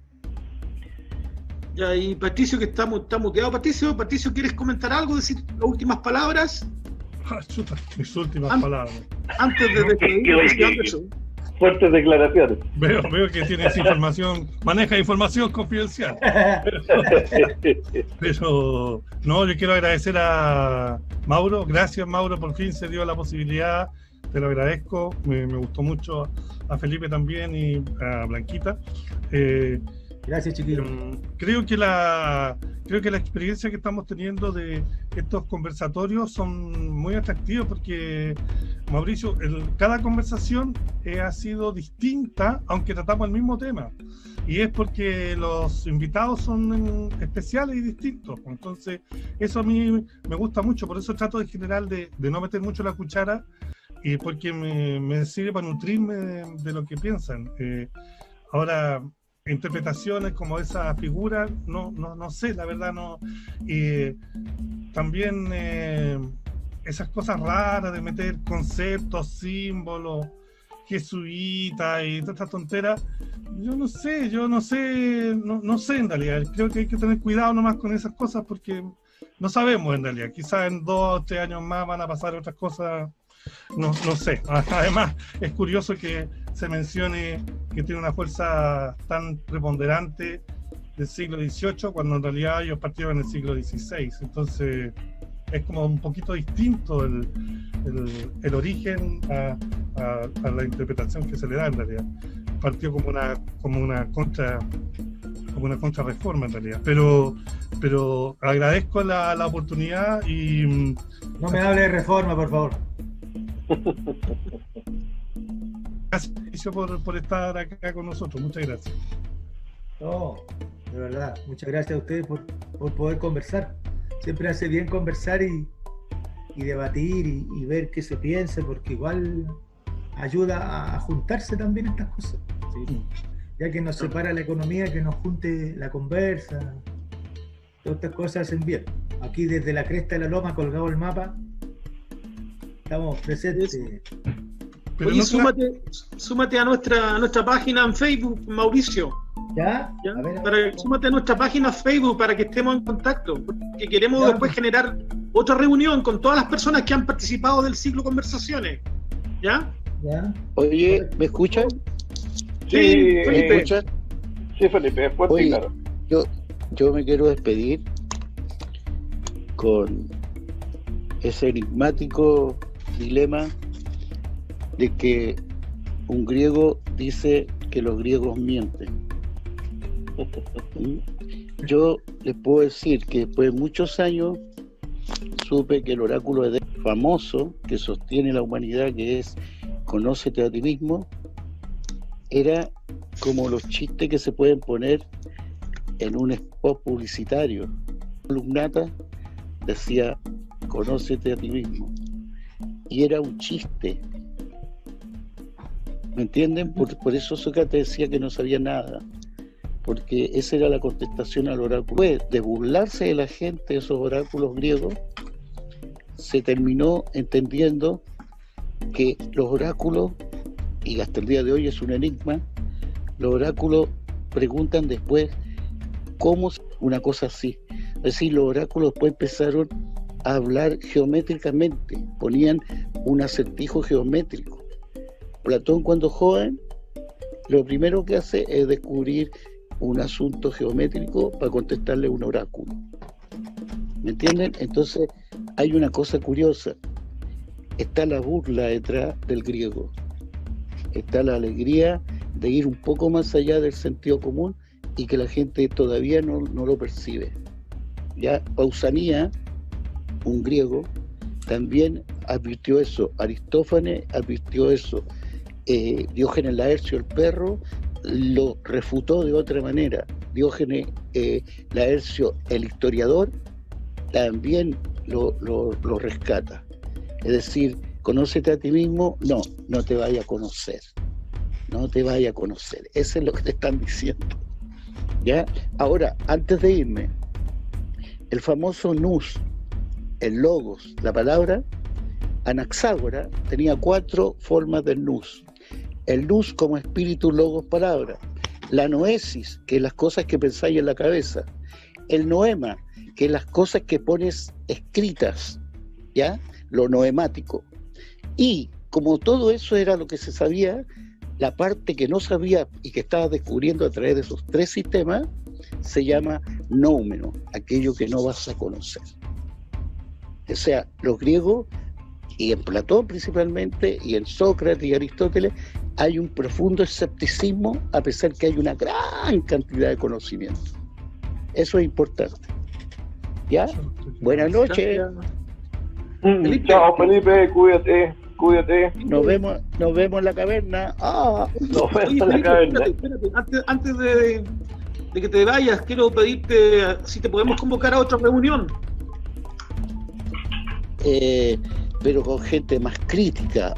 Ya, y Patricio, que está muteado. Patricio, ¿quieres comentar algo? ¿Decir las últimas palabras? Mis últimas palabras. Antes de despedirnos. Fuertes declaraciones. Veo que tienes información, maneja información confidencial. Pero no, yo quiero agradecer a Mauro. Gracias, Mauro, por fin se dio la posibilidad. Te lo agradezco. Me gustó mucho, a Felipe también y a Blanquita. Gracias, chiquillos. Creo que la experiencia que estamos teniendo de estos conversatorios son muy atractivos porque, Mauricio, cada conversación ha sido distinta, aunque tratamos el mismo tema. Y es porque los invitados son especiales y distintos. Entonces, eso a mí me gusta mucho. Por eso trato en general de no meter mucho la cuchara, y porque me sirve para nutrirme de lo que piensan. Ahora, interpretaciones como esa figura, no sé, la verdad no. También esas cosas raras de meter conceptos, símbolos, jesuitas y todas estas tonteras, yo no sé en realidad. Creo que hay que tener cuidado nomás con esas cosas porque no sabemos en realidad. Quizás en 2 o 3 años más van a pasar otras cosas. No sé. Además, es curioso que se mencione que tiene una fuerza tan preponderante del siglo XVIII, cuando en realidad ellos partieron en el siglo XVI. Entonces, es como un poquito distinto el origen a la interpretación que se le da en realidad. Partió como una contrarreforma en realidad. Pero agradezco la oportunidad y... No me hable de reforma, por favor. Gracias por estar acá con nosotros, muchas gracias. No, de verdad, muchas gracias a ustedes por poder conversar. Siempre hace bien conversar y debatir y ver qué se piensa, porque igual ayuda a juntarse también estas cosas. ¿Sí? Ya que nos separa la economía, que nos junte la conversa. Todas estas cosas hacen bien. Aquí desde la cresta de la loma colgado el mapa, Estamos presentes. Pero Oye, no súmate a nuestra página en Facebook, Mauricio. ¿Ya? ¿Ya? A ver. Súmate a nuestra página Facebook para que estemos en contacto, porque queremos Ya. después generar otra reunión con todas las personas que han participado del ciclo Conversaciones. ¿Ya? ¿Ya? Oye, ¿me escuchan? Sí, ¿Me escuchan? Sí, Felipe, fuerte y Oye, claro. yo me quiero despedir con ese enigmático dilema de que un griego dice que los griegos mienten. Yo les puedo decir que después de muchos años supe que el oráculo de Delfos famoso que sostiene la humanidad, que es conócete a ti mismo, era como los chistes que se pueden poner en un spot publicitario. Lugnata decía conócete a ti mismo y era un chiste, ¿me entienden? Por eso Sócrates decía que no sabía nada, porque esa era la contestación al oráculo. De burlarse de la gente de esos oráculos griegos, se terminó entendiendo que los oráculos, y hasta el día de hoy es un enigma, los oráculos preguntan después cómo una cosa así. Es decir, los oráculos después empezaron a hablar geométricamente, ponían un acertijo geométrico. Platón, cuando joven, lo primero que hace es descubrir un asunto geométrico para contestarle un oráculo. ¿Me entienden? Entonces hay una cosa curiosa. Está la burla detrás del griego. Está la alegría de ir un poco más allá del sentido común y que la gente todavía no lo percibe. Ya Pausanias, un griego, también advirtió eso. Aristófanes advirtió eso. Diógenes Laercio, el perro, lo refutó de otra manera. Diógenes Laercio, el historiador, también lo rescata. Es decir, conócete a ti mismo, no te vaya a conocer. No te vaya a conocer. Eso es lo que te están diciendo. ¿Ya? Ahora, antes de irme, el famoso nous, el logos, la palabra, Anaxágora tenía 4 formas del nous. El nous como espíritu, logos, palabra. La noesis, que es las cosas que pensáis en la cabeza. El noema, que es las cosas que pones escritas, ¿ya? Lo noemático. Y como todo eso era lo que se sabía, la parte que no sabía y que estaba descubriendo a través de esos 3 sistemas se llama noumeno, aquello que no vas a conocer. O sea, los griegos, y en Platón principalmente, y en Sócrates y Aristóteles, hay un profundo escepticismo a pesar que hay una gran cantidad de conocimiento. Eso es importante. ¿Ya? Buenas noches. Felipe. Chao, Felipe, cuídate. Nos vemos en la caverna. Nos vemos en la Felipe, caverna. espérate. Antes de que te vayas, quiero pedirte si te podemos convocar a otra reunión. Pero con gente más crítica.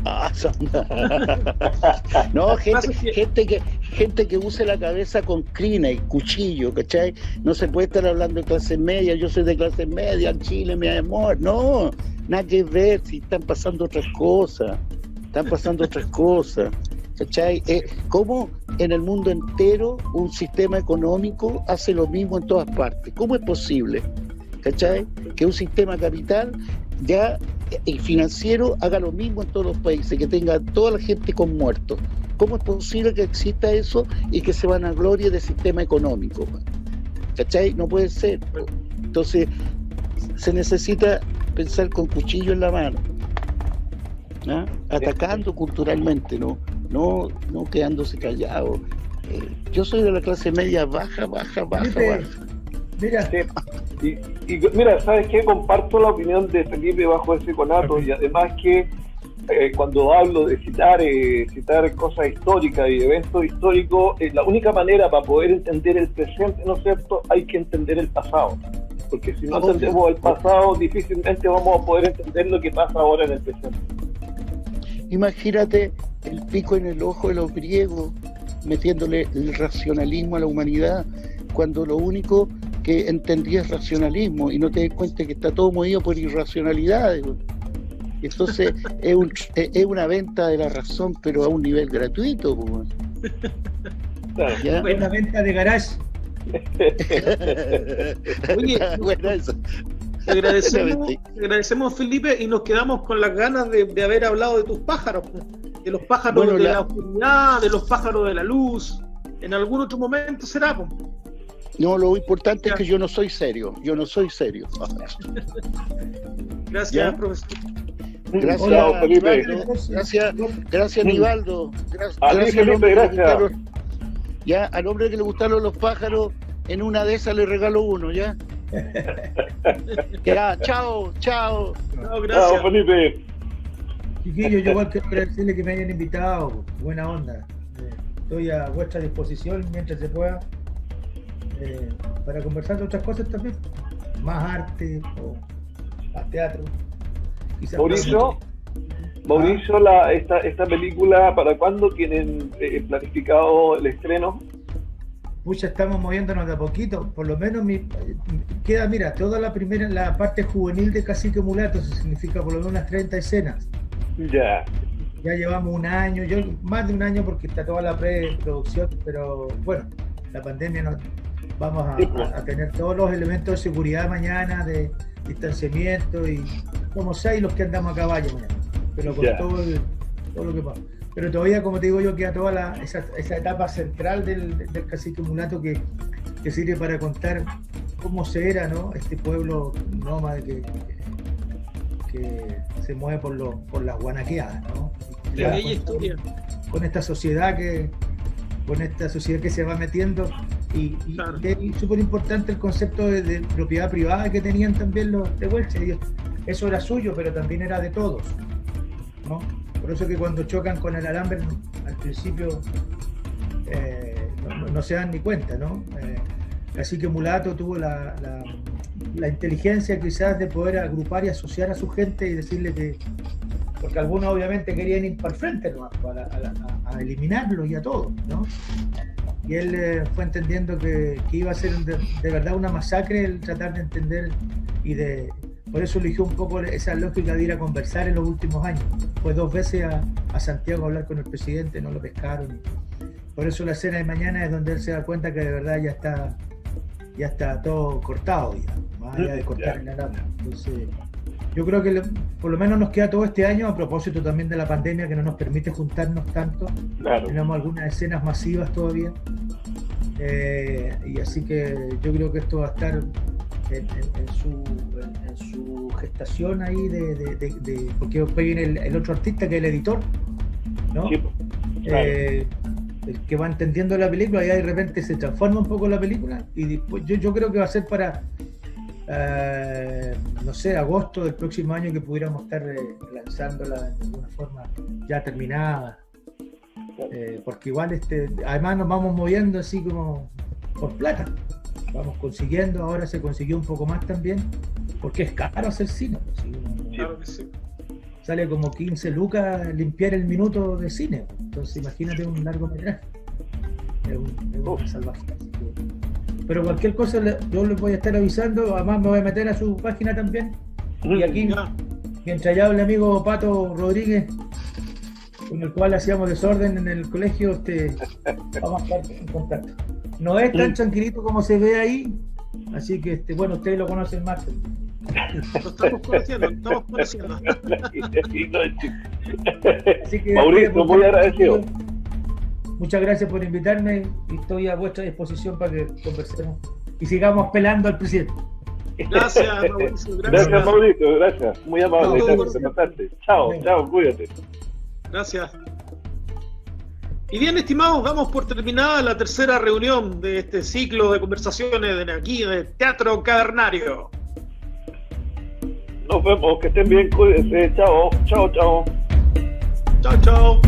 No, gente que use la cabeza con crina y cuchillo, ¿cachai? No se puede estar hablando de clase media, yo soy de clase media, en Chile, mi amor. No, nada que ver, si están pasando otras cosas. ¿Cachai? ¿Cómo en el mundo entero un sistema económico hace lo mismo en todas partes? ¿Cómo es posible? ¿Cachai? Que un sistema capital ya y financiero haga lo mismo en todos los países, que tenga toda la gente con muertos. ¿Cómo es posible que exista eso y que se van a gloria del sistema económico? ¿Cachai? No puede ser. Entonces se necesita pensar con cuchillo en la mano, ¿no? Atacando culturalmente, no quedándose callado. Yo soy de la clase media baja. Mira, Sí. Y mira, ¿sabes qué? Comparto la opinión de Felipe bajo ese conato, y además que cuando hablo de citar cosas históricas y eventos históricos, la única manera para poder entender el presente, ¿no es cierto?, hay que entender el pasado, porque si no entendemos el pasado, difícilmente vamos a poder entender lo que pasa ahora en el presente. Imagínate el pico en el ojo de los griegos, metiéndole el racionalismo a la humanidad, cuando lo único que entendía es racionalismo, y no te das cuenta que está todo movido por irracionalidades. Entonces es una venta de la razón, pero a un nivel gratuito. Pues. Claro. Es una venta de garage. Oye, Bueno, eso. te agradecemos, Felipe, y nos quedamos con las ganas de haber hablado de tus pájaros, de los pájaros Bueno, de la oscuridad, de los pájaros de la luz. En algún otro momento será. No, lo importante es que yo no soy serio. Gracias, ¿Ya? profesor. Gracias, Hola, Felipe. Aníbaldo. Gracias, Aníbaldo. A ti, Felipe, gracias. Ya, al hombre que le gustaron los pájaros, en una de esas le regalo uno, ¿ya? Ya, chao. No, Chao, gracias. Felipe. Chiquillos, yo igual quiero agradecerles que me hayan invitado. Buena onda. Estoy a vuestra disposición mientras se pueda para conversar de otras cosas también. Más arte o más teatro. Quizás Mauricio, esta película, ¿para cuándo tienen planificado el estreno? Pucha, estamos moviéndonos de a poquito. Por lo menos queda, mira, toda la parte juvenil de Cacique Mulato, eso significa por lo menos unas 30 escenas. Ya. Ya llevamos un año, más de un año porque está toda la preproducción, pero bueno, la pandemia vamos a tener todos los elementos de seguridad mañana, de distanciamiento, y somos 6 los que andamos a caballo mañana, pero con todo lo que pasa. Pero todavía, como te digo yo, queda toda esa etapa central del Cacique Mulato que sirve para contar cómo se era, ¿no? Este pueblo nómade que se mueve por las guanaqueadas, ¿no? La bella historia. Con esta sociedad que se va metiendo y Claro. es súper importante el concepto de propiedad privada que tenían también los tehuelches. Eso era suyo, pero también era de todos, ¿no? Por eso que cuando chocan con el alambre al principio no se dan ni cuenta, ¿no? Así que Mulato tuvo la inteligencia quizás de poder agrupar y asociar a su gente y decirle que, porque algunos obviamente querían ir para el frente, ¿no? a eliminarlos y a todos, ¿no? Y él fue entendiendo que iba a ser de verdad una masacre el tratar de entender por eso eligió un poco esa lógica de ir a conversar en los últimos años. Fue 2 veces a Santiago a hablar con el presidente, no lo pescaron. Por eso la escena de mañana es donde él se da cuenta que de verdad ya está todo cortado, digamos, más allá de cortar el alambre. Entonces, yo creo que por lo menos nos queda todo este año, a propósito también de la pandemia que no nos permite juntarnos tanto. Claro. Tenemos algunas escenas masivas todavía. Y así que yo creo que esto va a estar en su gestación ahí porque después viene el otro artista que es el editor, ¿no? Sí, claro. El que va entendiendo la película y de repente se transforma un poco la película y después yo creo que va a ser para no sé, agosto del próximo año que pudiéramos estar lanzándola de alguna forma ya terminada, porque igual además nos vamos moviendo así como por plata, vamos consiguiendo, ahora se consiguió un poco más también porque es caro hacer cine, Claro que sí. sale como 15 lucas limpiar el minuto de cine, entonces imagínate un largometraje, es una salvaje. Pero cualquier cosa yo les voy a estar avisando, además me voy a meter a su página también. Y aquí, mi entrañable amigo Pato Rodríguez, con el cual hacíamos desorden en el colegio, vamos a estar en contacto. No es tan tranquilito como se ve ahí, así que bueno, ustedes lo conocen más. Lo estamos conociendo. Así que, Mauricio, muy agradecido. Muchas gracias por invitarme y estoy a vuestra disposición para que conversemos y sigamos pelando al presidente. Gracias, Mauricio. Gracias, Mauricio, gracias. Muy amable, gracias, te pasaste. Chao, cuídate. Gracias. Y bien, estimados, damos por terminada la tercera reunión de este ciclo de conversaciones de aquí de Teatro Cavernario. Nos vemos, que estén bien, cuídense. Chao, chao, chao. Chao, chao.